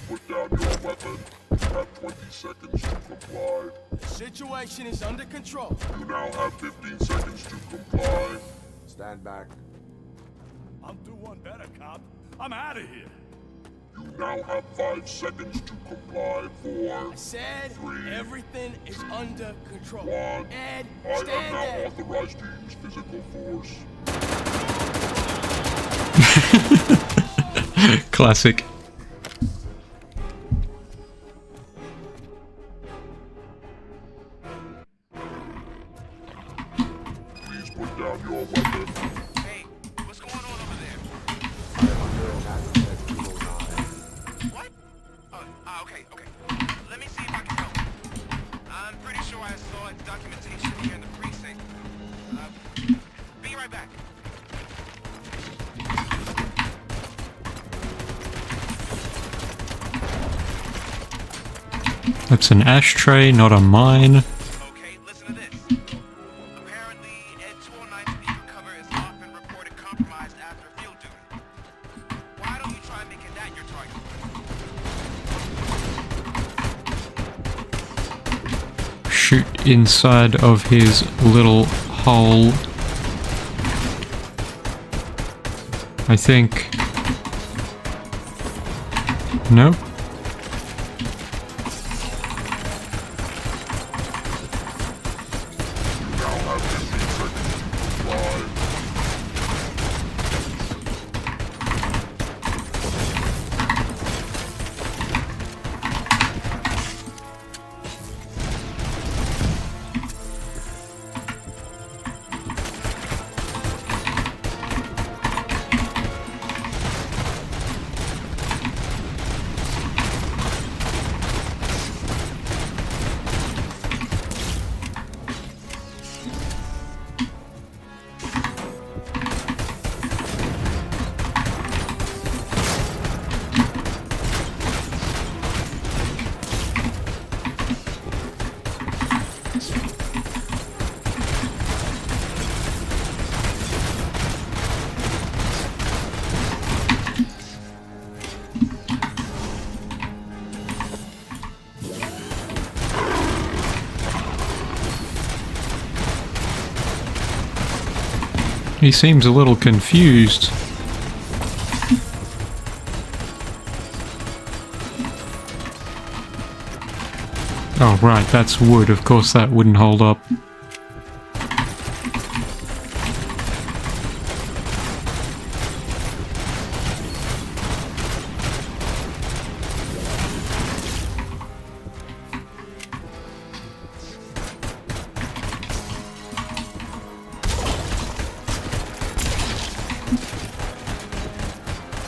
put down your weapon. You have 20 seconds to comply. The situation is under control. You now have 15 seconds to comply. Stand back. I'll do one better, cop. I'm out of here. You now have 5 seconds to comply. 4, I said 3, everything is under control. 1. Ed, I am stand now there. authorized to use physical force. Classic. Please put down your weapon. Hey, what's going on over there? I am under attack from Ed 209. What? Okay. Let me see if I can help. I'm pretty sure I saw its documentation here in the precinct. Be right back. That's an ashtray, not a mine. Okay, listen to this. Apparently, Ed 209 speaker cover is often reported compromised after field duty. Why don't you try making that your target? Shoot inside of his little hole. I think. No? He seems a little confused. Oh, right, that's wood. Of course that wouldn't hold up.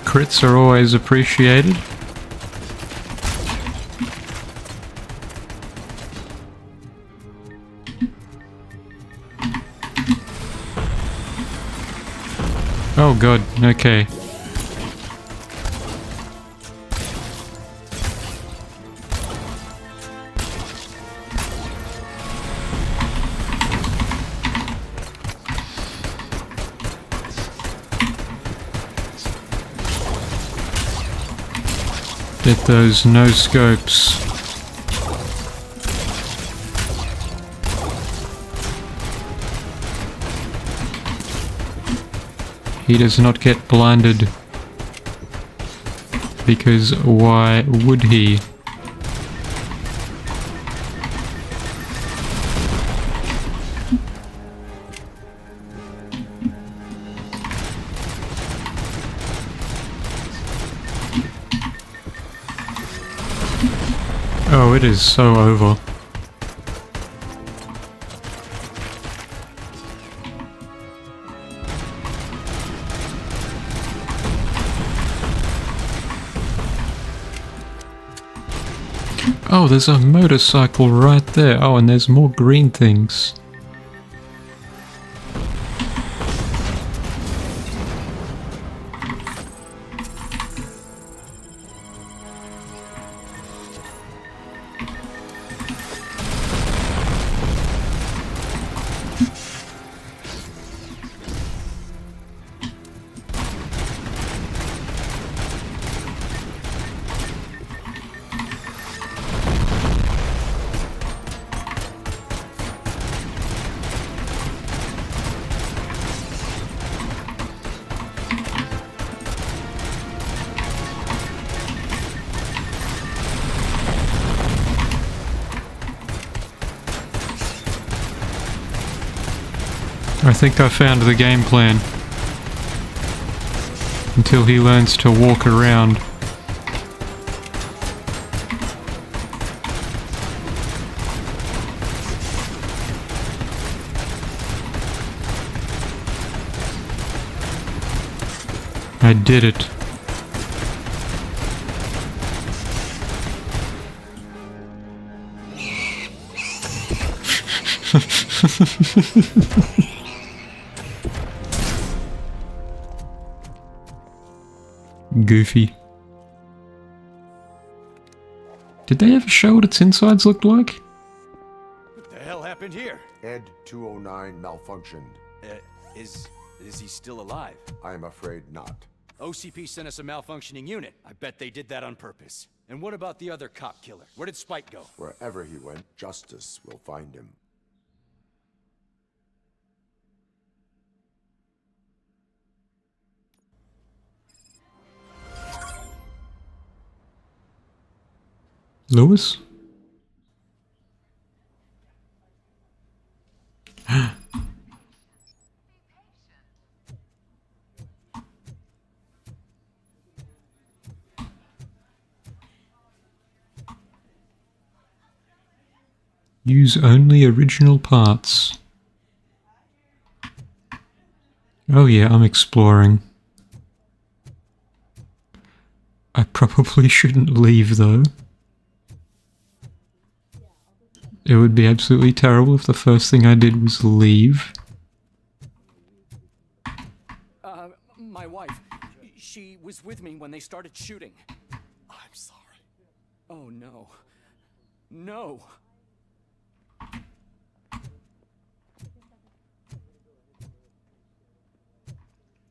Crits are always appreciated. Oh god, okay. Get those no scopes. He does not get blinded, because why would he? Oh, it is so over. Oh, there's a motorcycle right there. Oh, and there's more green things. I think I found the game plan. Until he learns to walk around. I did it. Goofy. Did they ever show what its insides looked like? What the hell happened here? Ed 209 malfunctioned. Is he still alive? I am afraid not. OCP sent us a malfunctioning unit. I bet they did that on purpose. And what about the other cop killer? Where did Spike go? Wherever he went, justice will find him. Lewis? Use only original parts. Oh yeah, I'm exploring. I probably shouldn't leave though. It would be absolutely terrible if the first thing I did was leave. My wife. She was with me when they started shooting. I'm sorry. Oh no. No.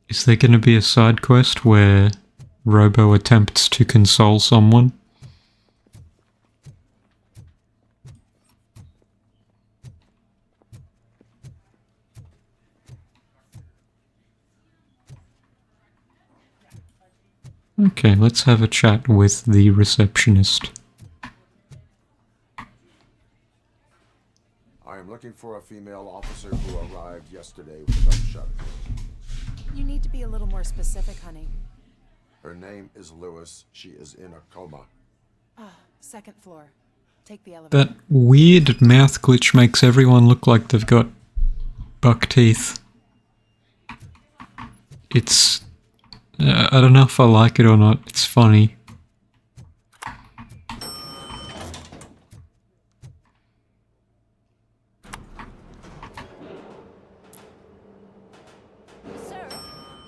Is there going to be a side quest where Robo attempts to console someone? Okay, let's have a chat with the receptionist. I am looking for a female officer who arrived yesterday with a gunshot. You need to be a little more specific, honey. Her name is Lewis. She is in a coma. Second floor. Take the elevator. That weird mouth glitch makes everyone look like they've got buck teeth. It's... I don't know if I like it or not. It's funny. Sir,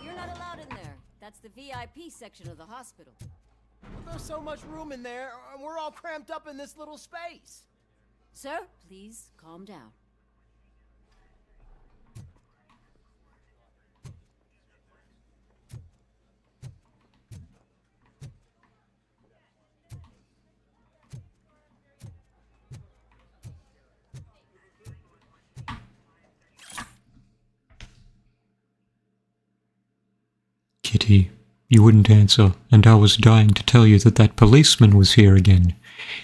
you're not allowed in there. That's the VIP section of the hospital. There's so much room in there, and we're all cramped up in this little space. Sir, please calm down. Kitty, you wouldn't answer, and I was dying to tell you that that policeman was here again.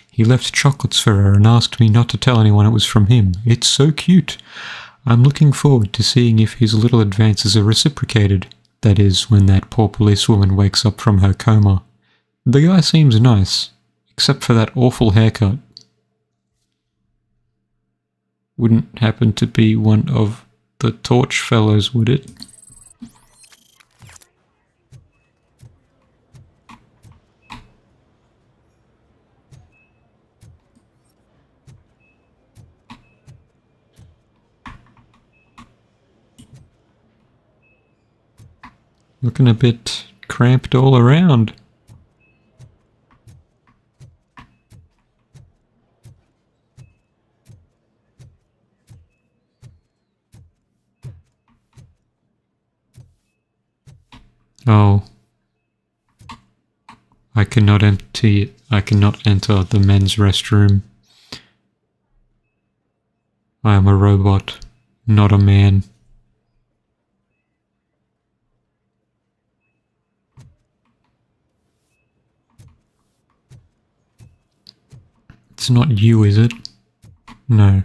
He left chocolates for her and asked me not to tell anyone it was from him. It's so cute. I'm looking forward to seeing if his little advances are reciprocated. That is, when that poor policewoman wakes up from her coma. The guy seems nice, except for that awful haircut. Wouldn't happen to be one of the Torch fellows, would it? Looking a bit cramped all around. Oh. I cannot enter the men's restroom. I am a robot, not a man. It's not you, is it? No.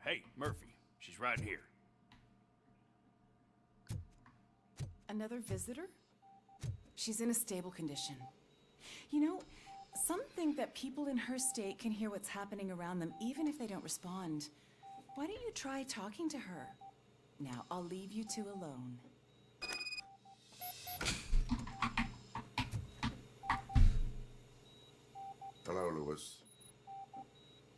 Hey, Murphy. She's right here. Another visitor? She's in a stable condition. You know, some think that people in her state can hear what's happening around them even if they don't respond. Why don't you try talking to her? Now I'll leave you two alone. Hello, Lewis.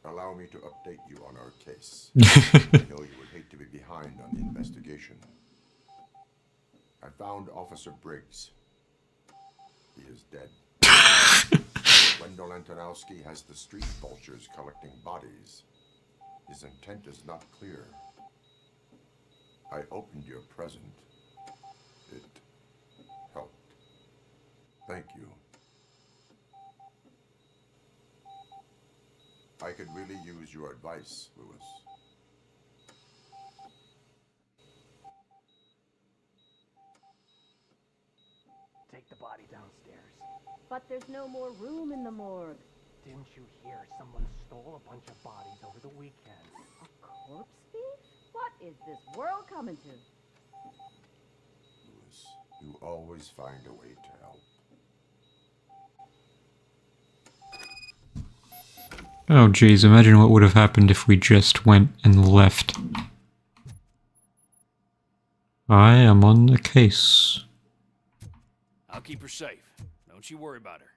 Allow me to update you on our case. I know you would hate to be behind on the investigation. I found Officer Briggs. He is dead. Wendell Antonowski has the street vultures collecting bodies. His intent is not clear. I opened your present. It helped. Thank you. I could really use your advice, Lewis. Take the body downstairs. But there's no more room in the morgue. Didn't you hear someone stole a bunch of bodies over the weekend? A corpse thief? What is this world coming to? Lewis, you always find a way to help. Oh geez, imagine what would have happened if we just went and left. I am on the case. I'll keep her safe. Don't you worry about her.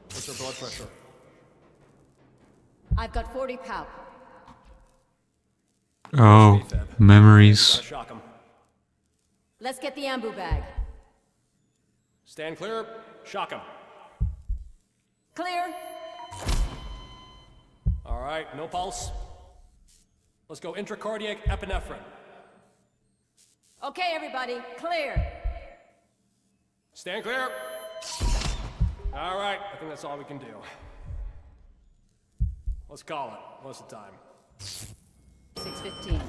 What's your blood pressure? I've got 40 pow. Oh, memories. Shock him. Let's get the ambu bag. Stand clear. Shock him. Clear. All right, no pulse. Let's go intracardiac epinephrine. Okay, everybody, clear. Stand clear. All right, I think that's all we can do. Let's call it. What's the time? 6:15.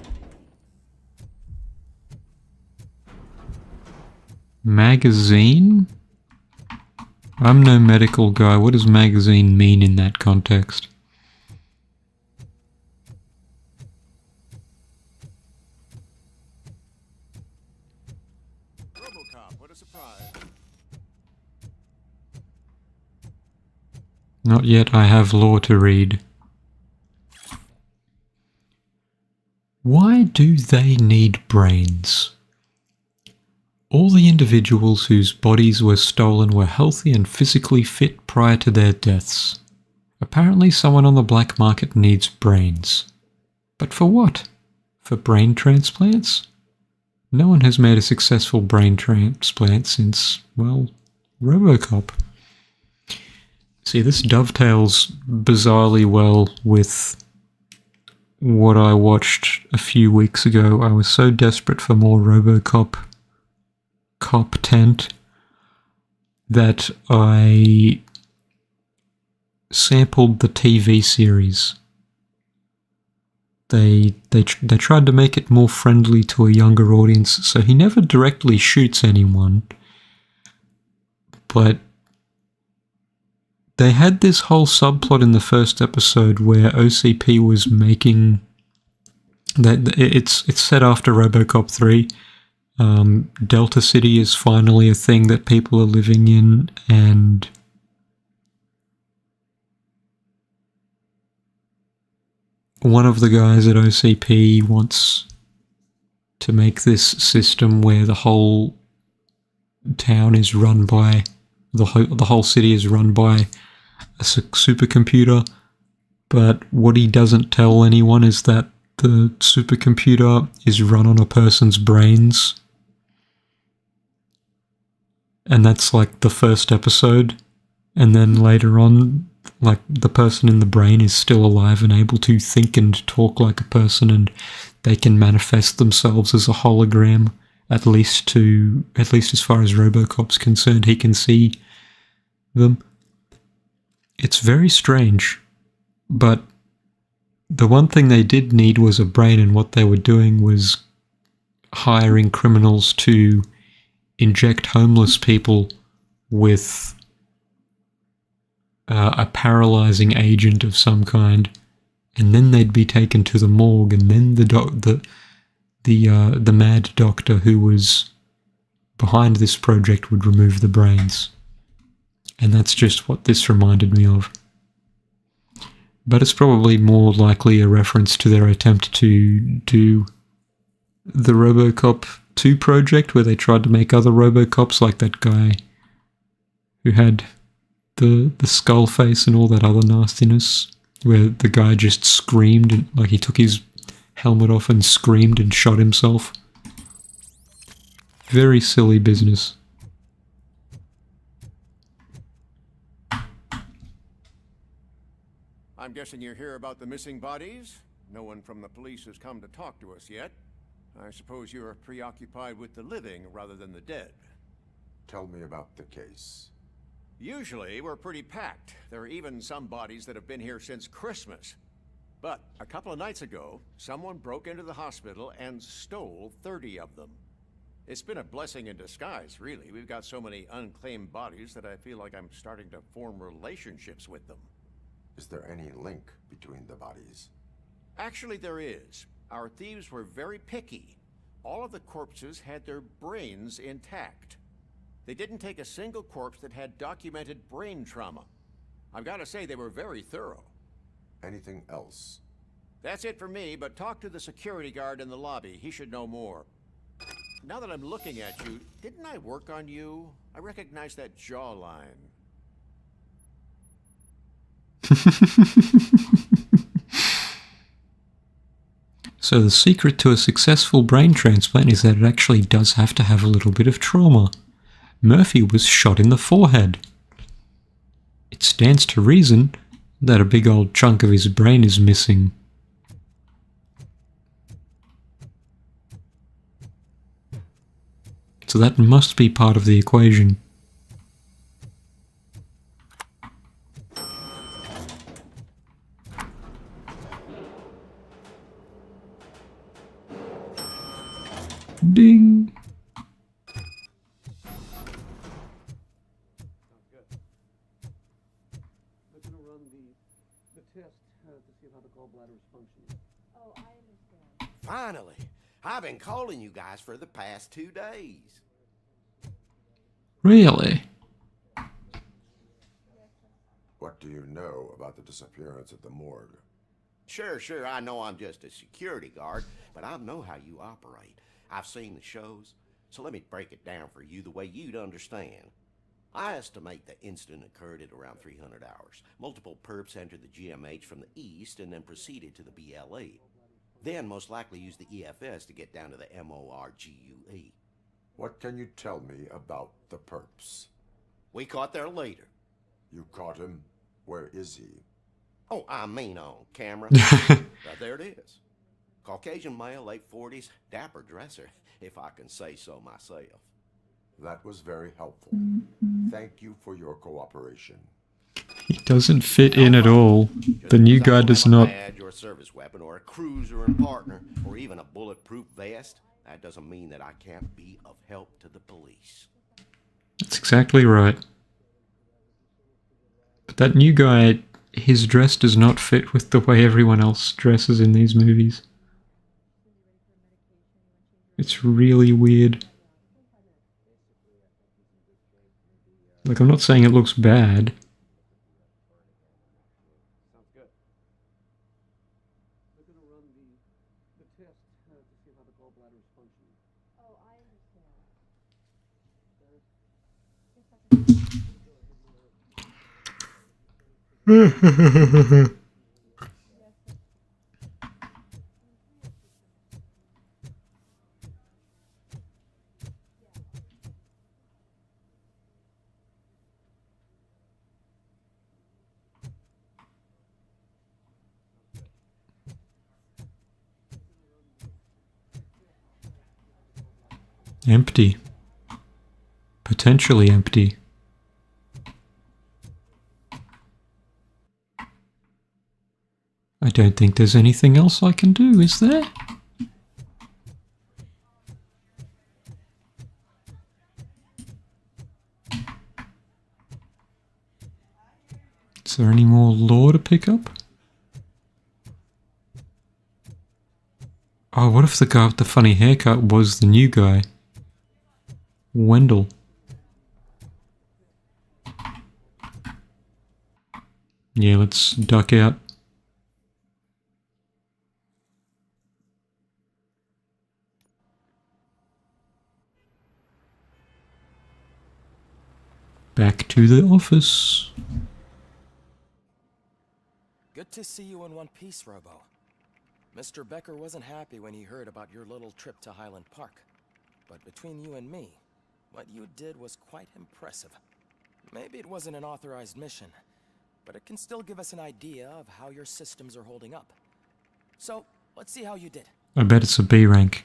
Magazine? I'm no medical guy. What does magazine mean in that context? RoboCop, what a surprise. Not yet, I have law to read. Why do they need brains? All the individuals whose bodies were stolen were healthy and physically fit prior to their deaths. Apparently someone on the black market needs brains. But for what? For brain transplants? No one has made a successful brain transplant since, well, RoboCop. See, this dovetails bizarrely well with what I watched a few weeks ago. I was so desperate for more RoboCop tent that I sampled the TV series. They tried to make it more friendly to a younger audience, so he never directly shoots anyone, but they had this whole subplot in the first episode where OCP was making that it's set after RoboCop 3. Delta City is finally a thing that people are living in, and one of the guys at OCP wants to make this system where the whole town is run by the whole city is run by a supercomputer, but what he doesn't tell anyone is that the supercomputer is run on a person's brains. And that's like the first episode, and then later on, like, the person in the brain is still alive and able to think and talk like a person, and they can manifest themselves as a hologram, at least as far as RoboCop's concerned. He can see them. It's very strange, but the one thing they did need was a brain, and what they were doing was hiring criminals to inject homeless people with a paralyzing agent of some kind, and then they'd be taken to the morgue, and then the mad doctor who was behind this project would remove the brains. And that's just what this reminded me of. But it's probably more likely a reference to their attempt to do the RoboCop 2 project, where they tried to make other RoboCops, like that guy who had the skull face and all that other nastiness, where the guy just screamed, and, like, he took his helmet off and screamed and shot himself. Very silly business. I'm guessing you're here about the missing bodies? No one from the police has come to talk to us yet. I suppose you're preoccupied with the living rather than the dead. Tell me about the case. Usually, we're pretty packed. There are even some bodies that have been here since Christmas. But a couple of nights ago, someone broke into the hospital and stole 30 of them. It's been a blessing in disguise, really. We've got so many unclaimed bodies that I feel like I'm starting to form relationships with them. Is there any link between the bodies? Actually, there is. Our thieves were very picky. All of the corpses had their brains intact. They didn't take a single corpse that had documented brain trauma. I've got to say, they were very thorough. Anything else? That's it for me, but talk to the security guard in the lobby. He should know more. Now that I'm looking at you, didn't I work on you? I recognize that jawline. So the secret to a successful brain transplant is that it actually does have to have a little bit of trauma. Murphy was shot in the forehead. It stands to reason that a big old chunk of his brain is missing. So that must be part of the equation. Ding! Finally! I've been calling you guys for the past 2 days. Really? What do you know about the disappearance at the morgue? Sure, I know I'm just a security guard, but I know how you operate. I've seen the shows, so let me break it down for you the way you'd understand. I estimate the incident occurred at around 300 hours. Multiple perps entered the GMH from the east and then proceeded to the BLE. Then most likely used the EFS to get down to the MORGUE. What can you tell me about the perps? We caught their leader. You caught him? Where is he? Oh, I mean on camera. There it is. Caucasian male, late 40s, dapper dresser, if I can say so myself. That was very helpful. Thank you for your cooperation. He doesn't fit in at all. The new guy does not. Add your service weapon or a cruiser and partner or even a bulletproof vest. That doesn't mean that I can't be of help to the police. That's exactly right. But that new guy, his dress does not fit with the way everyone else dresses in these movies. It's really weird. Like, I'm not saying it looks bad. Empty. Potentially empty. I don't think there's anything else I can do, is there? Is there any more lore to pick up? Oh, what if the guy with the funny haircut was the new guy? Wendell. Yeah, let's duck out. Back to the office. Good to see you in one piece, Robo. Mr. Becker wasn't happy when he heard about your little trip to Highland Park. But between you and me, what you did was quite impressive. Maybe it wasn't an authorized mission, but it can still give us an idea of how your systems are holding up. So, let's see how you did. I bet it's a B rank.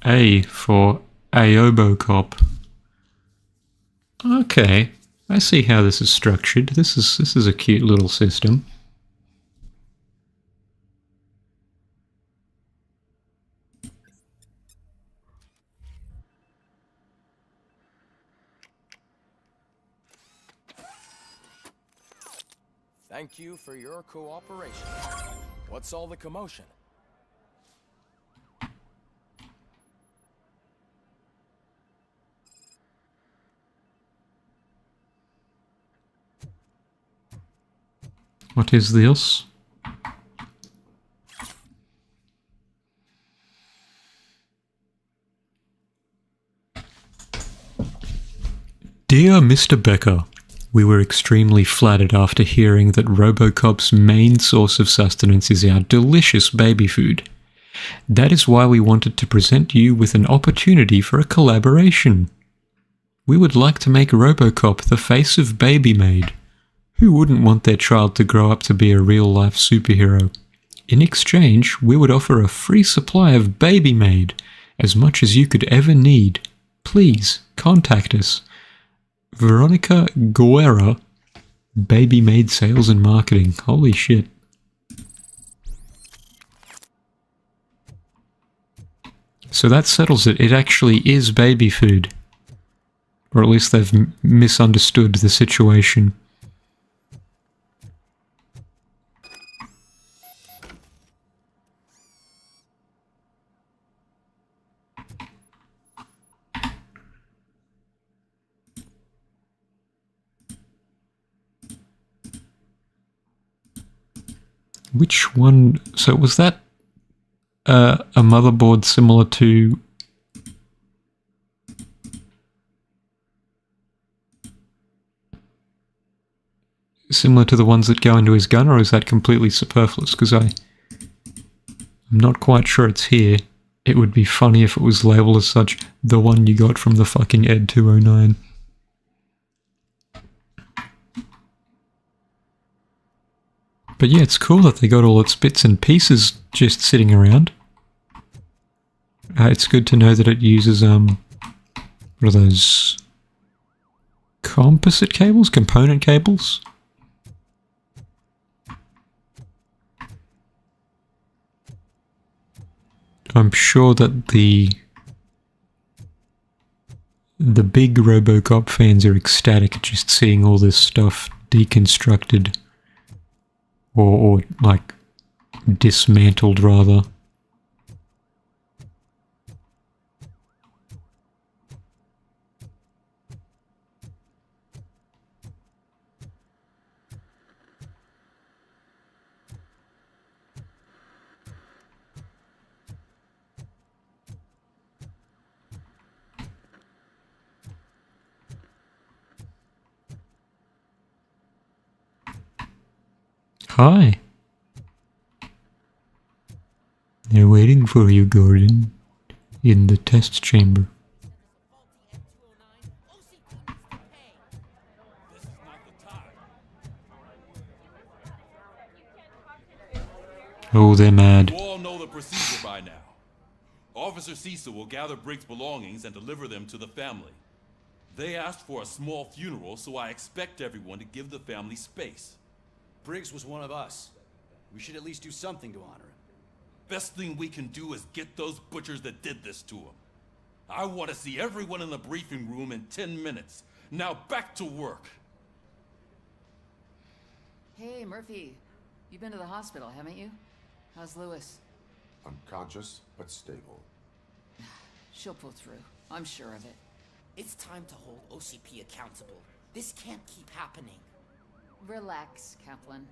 A for RoboCop. Okay, I see how this is structured. This is a cute little system. Thank you for your cooperation. What's all the commotion? What is this? Dear Mr. Becker, we were extremely flattered after hearing that RoboCop's main source of sustenance is our delicious baby food. That is why we wanted to present you with an opportunity for a collaboration. We would like to make RoboCop the face of Baby Maid. Who wouldn't want their child to grow up to be a real-life superhero? In exchange, we would offer a free supply of Baby Maid, as much as you could ever need. Please, contact us. Veronica Guerra, Baby Maid Sales and Marketing. Holy shit. So that settles it. It actually is baby food. Or at least they've misunderstood the situation. Which one? So was that a motherboard similar to the ones that go into his gun, or is that completely superfluous? Because I'm not quite sure it's here. It would be funny if it was labelled as such, the one you got from the fucking Ed 209. But yeah, it's cool that they got all its bits and pieces just sitting around. It's good to know that it uses, what are those? Composite cables? Component cables? I'm sure that the big RoboCop fans are ecstatic at just seeing all this stuff deconstructed. Or like, dismantled, rather. Hi. They're waiting for you, Gordon, in the test chamber. Oh, they're mad. You all know the procedure by now. Officer Cecil will gather Briggs' belongings and deliver them to the family. They asked for a small funeral, so I expect everyone to give the family space. Briggs was one of us. We should at least do something to honor him. Best thing we can do is get those butchers that did this to him. I want to see everyone in the briefing room in 10 minutes. Now back to work. Hey, Murphy. You've been to the hospital, haven't you? How's Lewis? Unconscious, but stable. She'll pull through. I'm sure of it. It's time to hold OCP accountable. This can't keep happening. Relax, Kaplan.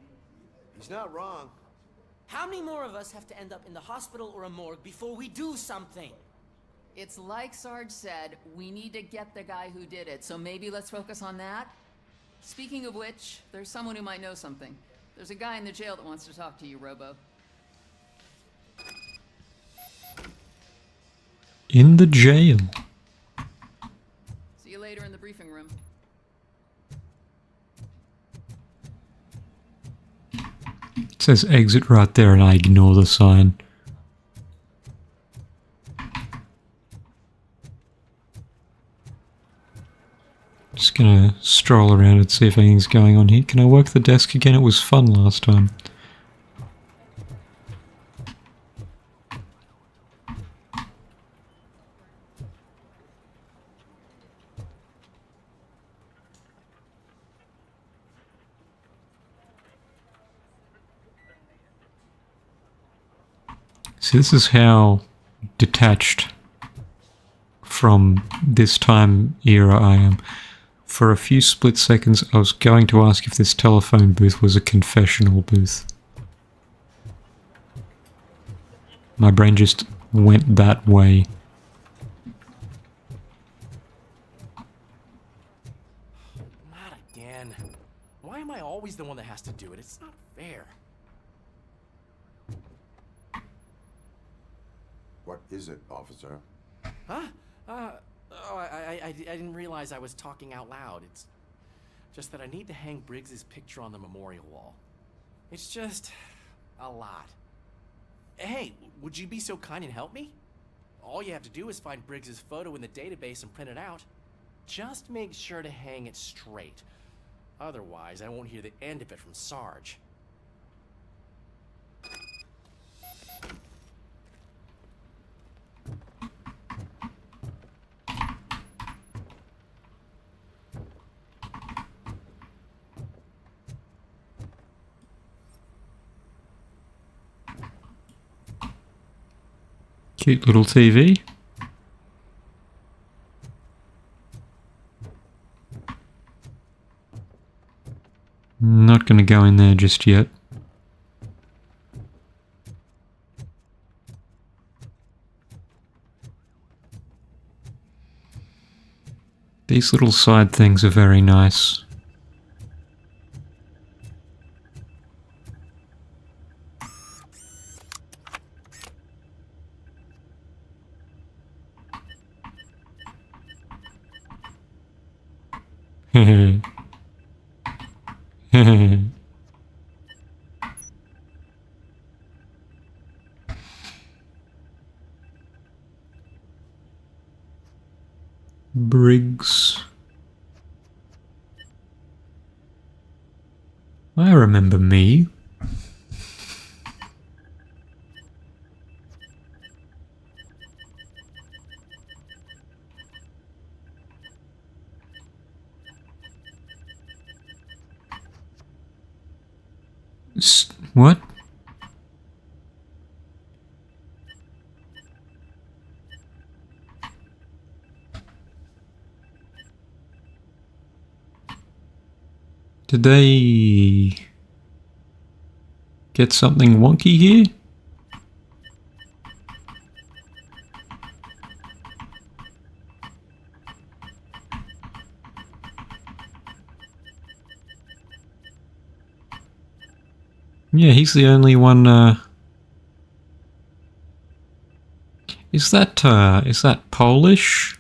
He's not wrong. How many more of us have to end up in the hospital or a morgue before we do something? It's like Sarge said, we need to get the guy who did it, so maybe let's focus on that? Speaking of which, there's someone who might know something. There's a guy in the jail that wants to talk to you, Robo. In the jail. See you later in the briefing room. It says exit right there and I ignore the sign. Just gonna stroll around and see if anything's going on here. Can I work the desk again? It was fun last time. See, this is how detached from this time era I am. For a few split seconds, I was going to ask if this telephone booth was a confessional booth. My brain just went that way. Not again. Why am I always the one that has to do it? It's not fair. What is it, officer? Huh? I didn't realize I was talking out loud. It's just that I need to hang Briggs's picture on the memorial wall. It's just a lot. Hey, would you be so kind and help me? All you have to do is find Briggs's photo in the database and print it out. Just make sure to hang it straight. Otherwise, I won't hear the end of it from Sarge. Cute little TV. Not going to go in there just yet. These little side things are very nice. Briggs. I remember me. What? Did they get something wonky here? Yeah, he's the only one, is that Polish?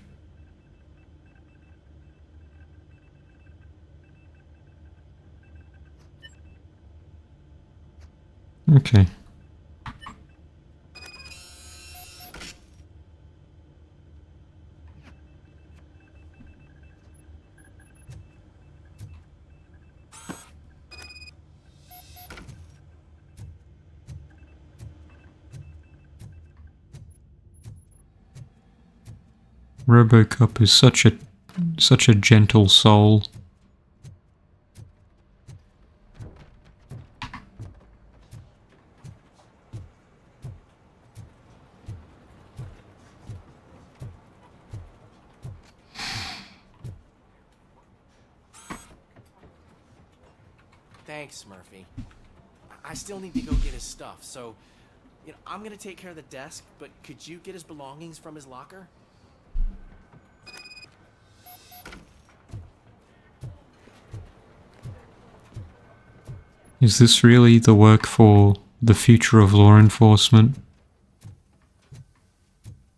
Okay. RoboCop is such a gentle soul. Thanks, Murphy. I still need to go get his stuff, so I'm gonna take care of the desk, but could you get his belongings from his locker? Is this really the work for the future of law enforcement?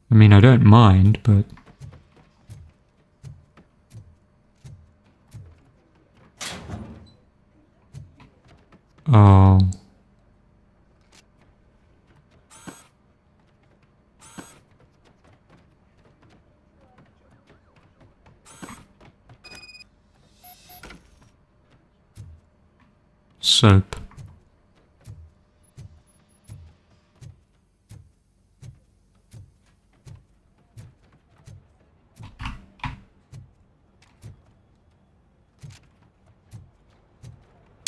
I mean, I don't mind, but... Oh... Soap.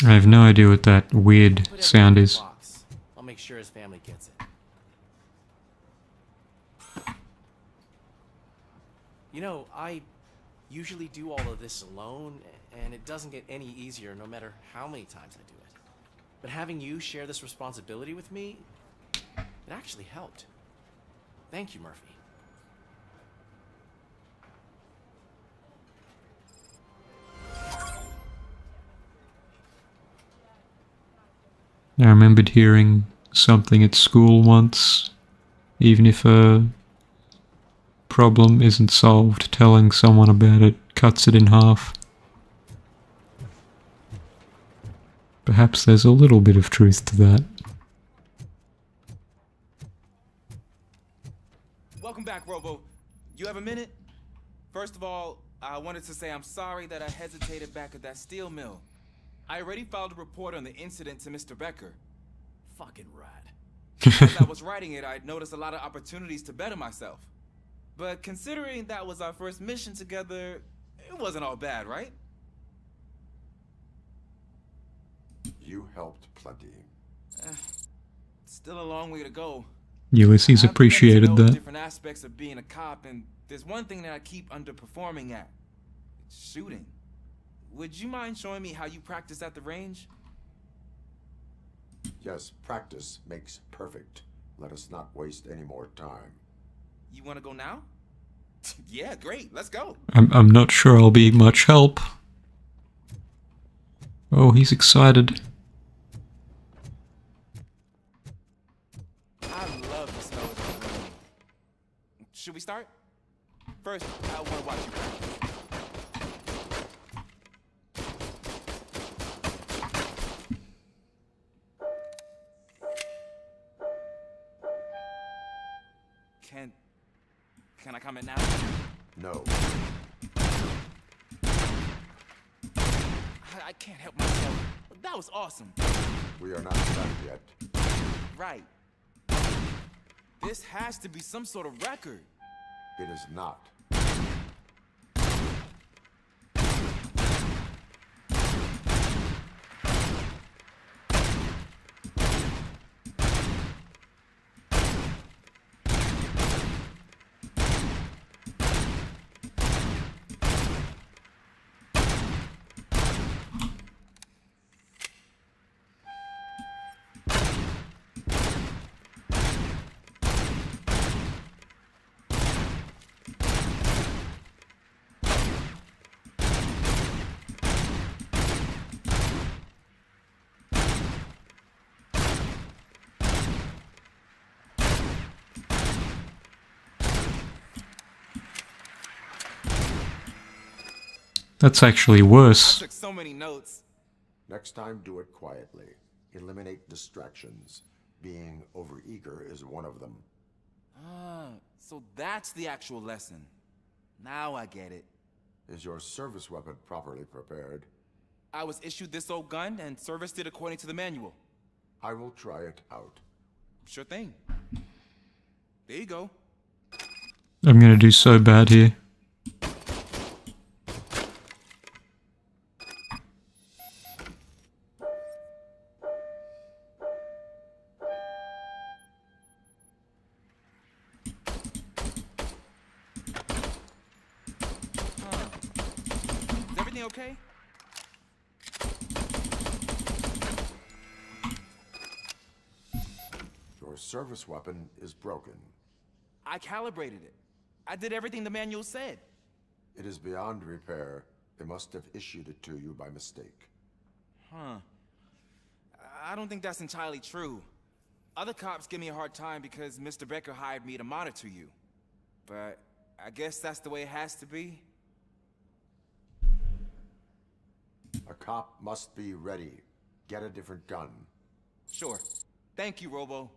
I have no idea what that weird sound is. I'll make sure his family gets it. I usually do all of this alone, and it doesn't get any easier no matter how many times I do it. But having you share this responsibility with me, it actually helped. Thank you, Murphy. I remembered hearing something at school once, even if a problem isn't solved, telling someone about it cuts it in half. Perhaps there's a little bit of truth to that. Welcome back, Robo. You have a minute? First of all, I wanted to say I'm sorry that I hesitated back at that steel mill. I already filed a report on the incident to Mr. Becker. Fucking rad. As I was writing it, I'd noticed a lot of opportunities to better myself. But considering that was our first mission together, it wasn't all bad, right? You helped plenty. Still a long way to go. Ulysses appreciated that. Different aspects of being a cop, and there's one thing that I keep underperforming at. It's shooting. Would you mind showing me how you practice at the range? Yes, practice makes perfect. Let us not waste any more time. You want to go now? Yeah, great. Let's go. I'm not sure I'll be much help. Oh, he's excited. I love the smell of the rain. Should we start? First, I want to watch you practice. Can I comment now? No. I can't help myself. That was awesome. We are not done yet. Right. This has to be some sort of record. It is not. That's actually worse. I took so many notes. Next time, do it quietly. Eliminate distractions. Being overeager is one of them. Ah, so that's the actual lesson. Now I get it. Is your service weapon properly prepared? I was issued this old gun and serviced it according to the manual. I will try it out. Sure thing. There you go. I'm gonna do so bad here. Is everything okay? Your service weapon is broken. I calibrated it. I did everything the manual said. It is beyond repair. They must have issued it to you by mistake. Huh. I don't think that's entirely true. Other cops give me a hard time because Mr. Becker hired me to monitor you. But I guess that's the way it has to be. A cop must be ready. Get a different gun. Sure. Thank you, Robo.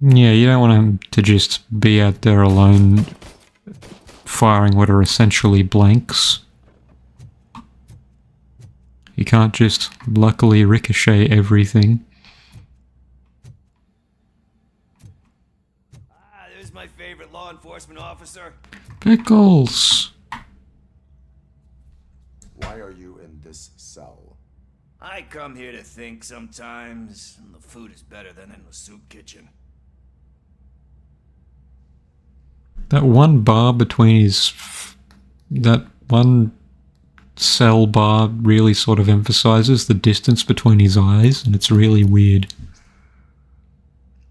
Yeah, you don't want him to just be out there alone, firing what are essentially blanks. You can't just luckily ricochet everything. Ah, there's my favorite law enforcement officer. Pickles! Why are you in this cell? I come here to think sometimes, and the food is better than in the soup kitchen. That one bar between his... that one cell bar really sort of emphasizes the distance between his eyes, and it's really weird.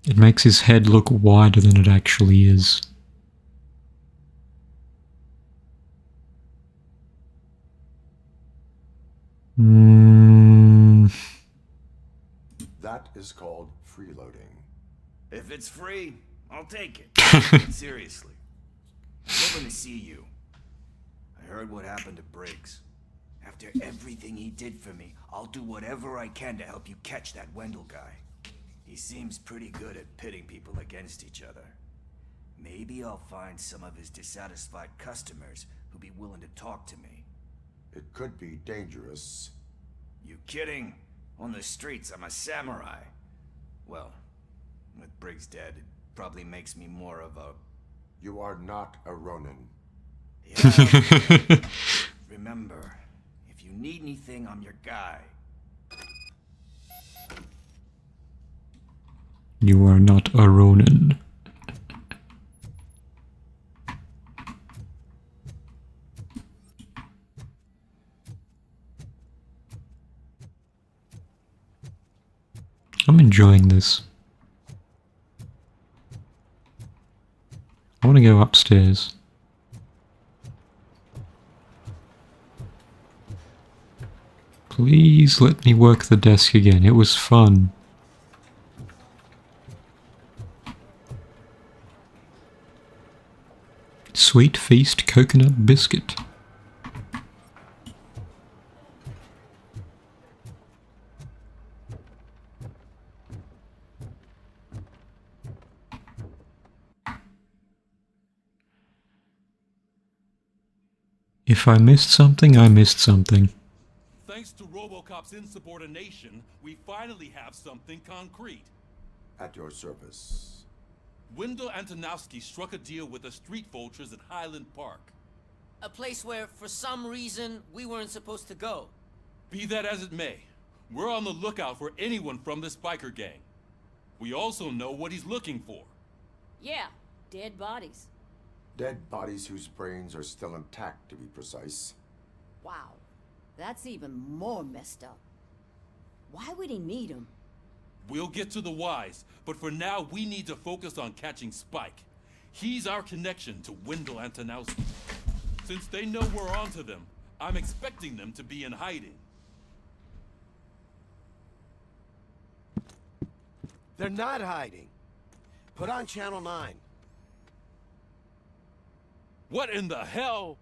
It makes his head look wider than it actually is. That is called freeloading. If it's free, I'll take it. Seriously. Hoping to see you. I heard what happened to Briggs. After everything he did for me, I'll do whatever I can to help you catch that Wendell guy. He seems pretty good at pitting people against each other. Maybe I'll find some of his dissatisfied customers who'll be willing to talk to me. It could be dangerous. You kidding? On the streets, I'm a samurai. Well, with Briggs dead, it probably makes me more of a... You are not a Ronin. Yeah. Remember, if you need anything, I'm your guy. You are not a Ronin. I'm enjoying this. I want to go upstairs. Please let me work the desk again. It was fun. Sweet Feast coconut biscuit. If I missed something, I missed something. Thanks to RoboCop's insubordination, we finally have something concrete. At your service. Wendell Antonowski struck a deal with the street vultures at Highland Park. A place where, for some reason, we weren't supposed to go. Be that as it may, we're on the lookout for anyone from this biker gang. We also know what he's looking for. Yeah, dead bodies. Dead bodies whose brains are still intact, to be precise. Wow, that's even more messed up. Why would he need them? We'll get to the whys, but for now we need to focus on catching Spike. He's our connection to Wendell Antonowski. Since they know we're onto them, I'm expecting them to be in hiding. They're not hiding. Put on Channel 9. What in the hell?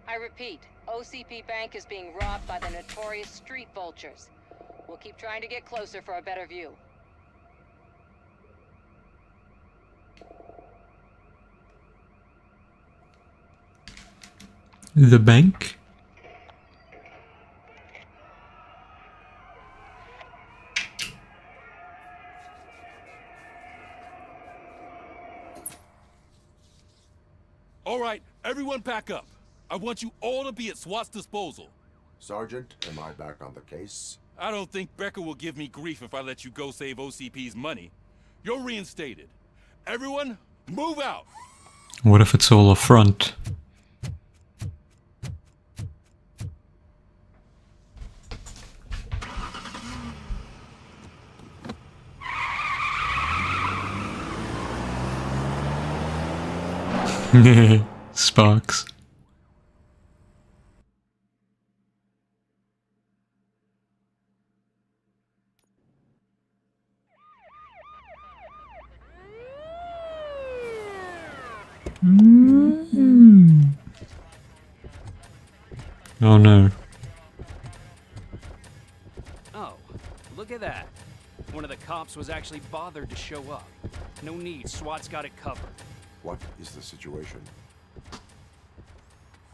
I repeat, OCP Bank is being robbed by the notorious street vultures. We'll keep trying to get closer for a better view. The bank? All right, everyone back up. I want you all to be at SWAT's disposal. Sergeant, am I back on the case? I don't think Becker will give me grief if I let you go save OCP's money. You're reinstated. Everyone, move out! What if it's all a front? Sparks. Oh no. Oh, look at that. One of the cops was actually bothered to show up. No need, SWAT's got it covered. What is the situation?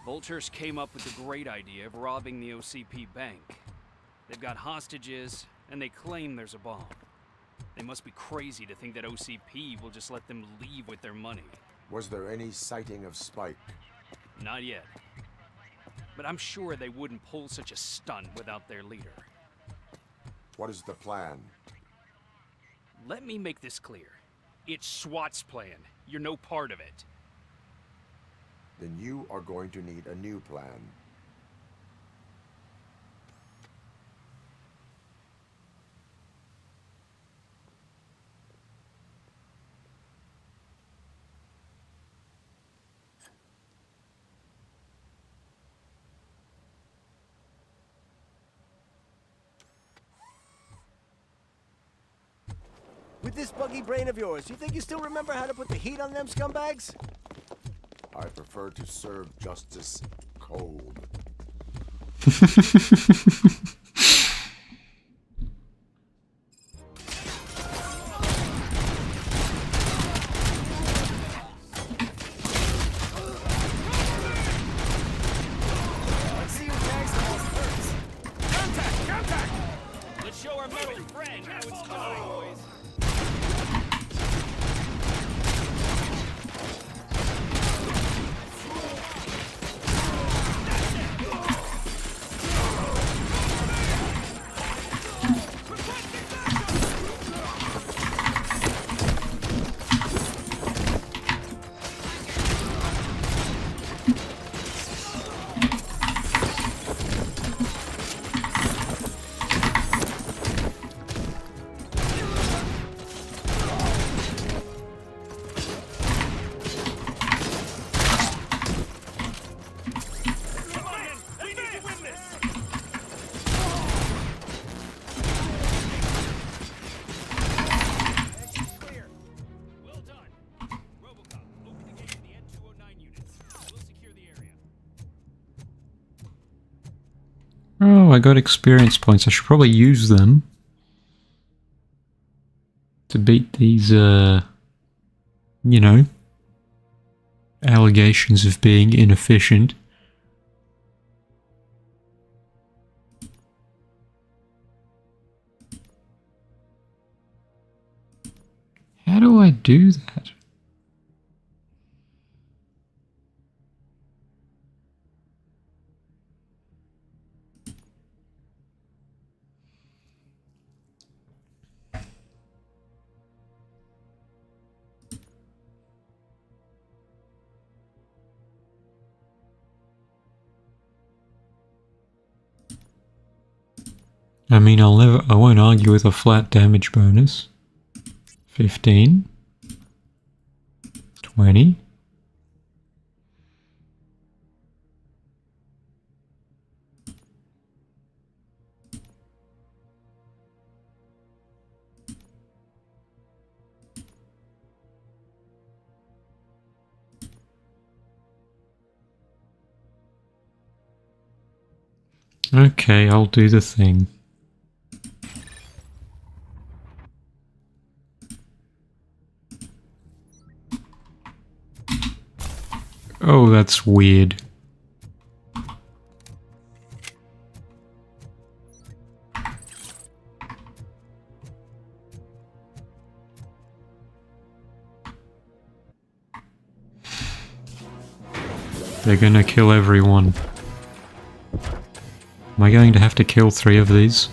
Vultures came up with the great idea of robbing the OCP bank. They've got hostages, and they claim there's a bomb. They must be crazy to think that OCP will just let them leave with their money. Was there any sighting of Spike? Not yet. But I'm sure they wouldn't pull such a stunt without their leader. What is the plan? Let me make this clear. It's SWAT's plan. You're no part of it. Then you are going to need a new plan. With this buggy brain of yours, you think you still remember how to put the heat on them scumbags? I prefer to serve justice cold. Let's see who tags the most first. Contact! Contact! Let's show our metal friend how it's done, boys. Oh, I got experience points. I should probably use them to beat these, you know, allegations of being inefficient. How do I do that? I mean, I won't argue with a flat damage bonus. 15. 20. Okay, I'll do the thing. Oh, that's weird. They're gonna kill everyone. Am I going to have to kill 3 of these?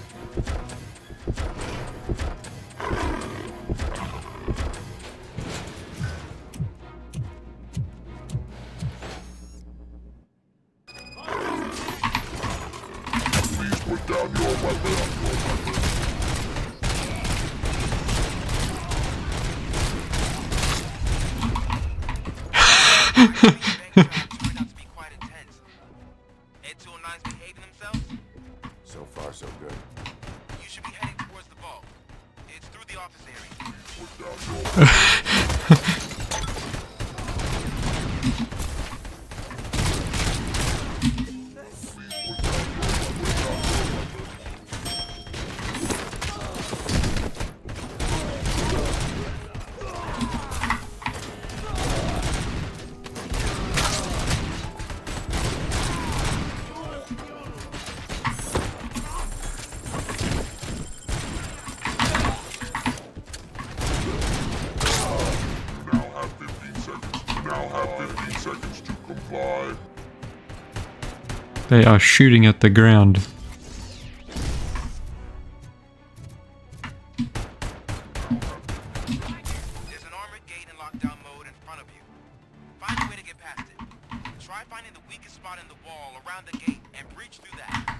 So far, so good. You should be heading towards the vault. It's through the office area. They are shooting at the ground. There's an armored gate in lockdown mode in front of you. Find a way to get past it. Try finding the weakest spot in the wall around the gate and breach through that.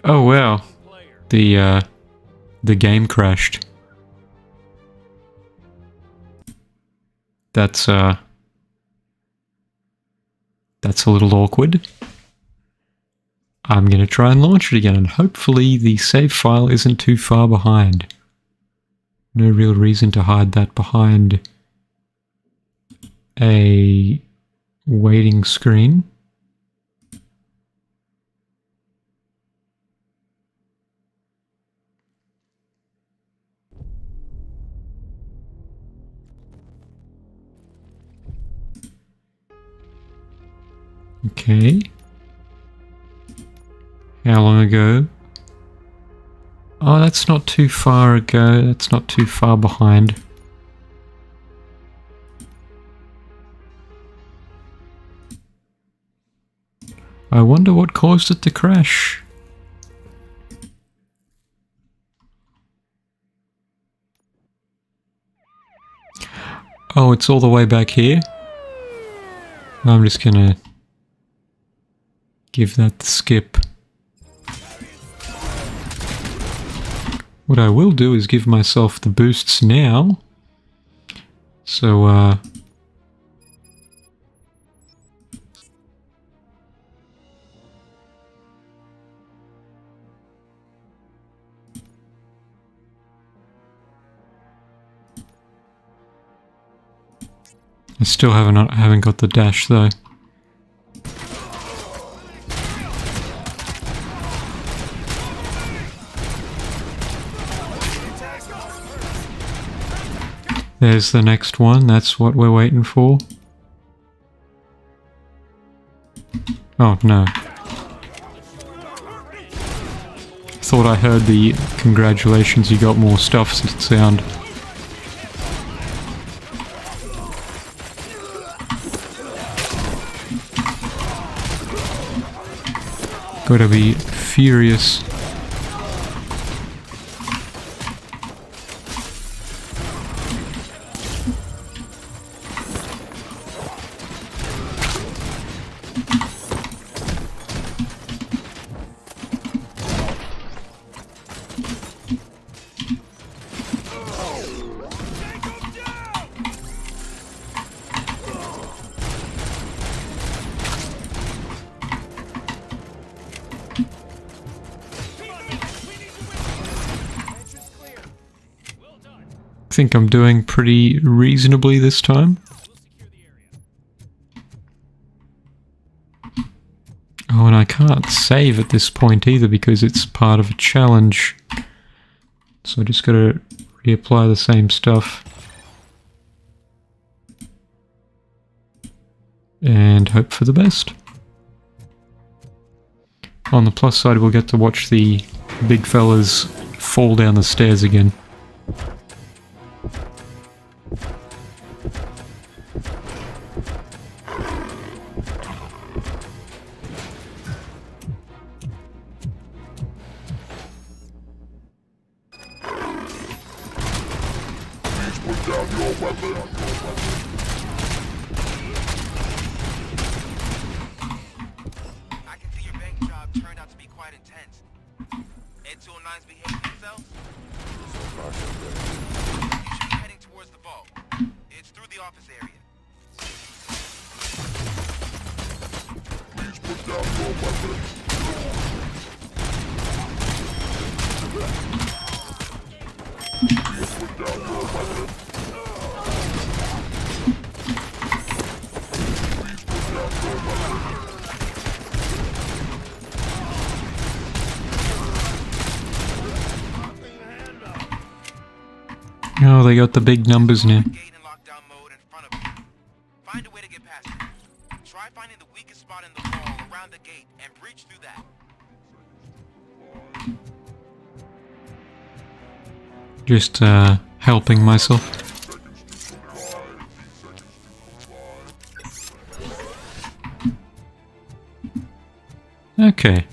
Oh wow. The game crashed. That's a little awkward. I'm gonna try and launch it again, and hopefully the save file isn't too far behind. No real reason to hide that behind a waiting screen. Okay. How long ago? Oh, that's not too far ago. That's not too far behind. I wonder what caused it to crash. Oh, it's all the way back here? I'm just gonna give that the skip. What I will do is give myself the boosts now. So, I still haven't got the dash though. There's the next one, that's what we're waiting for. Oh no. Thought I heard the congratulations, you got more stuff sound. Gotta be furious. I think I'm doing pretty reasonably this time. Oh, and I can't save at this point either because it's part of a challenge. So I just gotta reapply the same stuff. and hope for the best. On the plus side, we'll get to watch the big fellas fall down the stairs again. Oh, they got the big numbers now. Find a way to get past it. Try finding the weakest spot in the wall around the gate and breach through that. Just helping myself. Okay.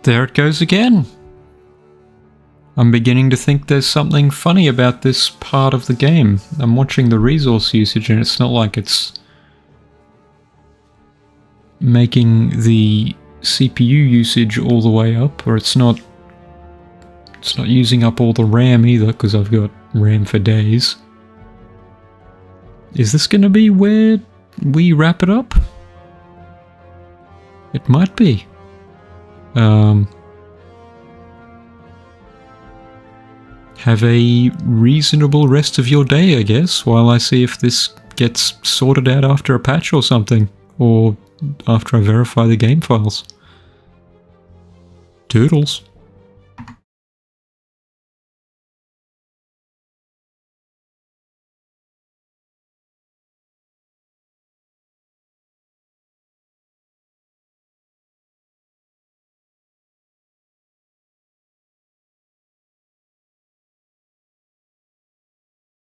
There it goes again. I'm beginning to think there's something funny about this part of the game. I'm watching the resource usage and it's not like it's making the CPU usage all the way up, or it's not using up all the RAM either, because I've got RAM for days. Is this going to be where we wrap it up? It might be. Have a reasonable rest of your day, I guess, while I see if this gets sorted out after a patch or something, or after I verify the game files. Toodles.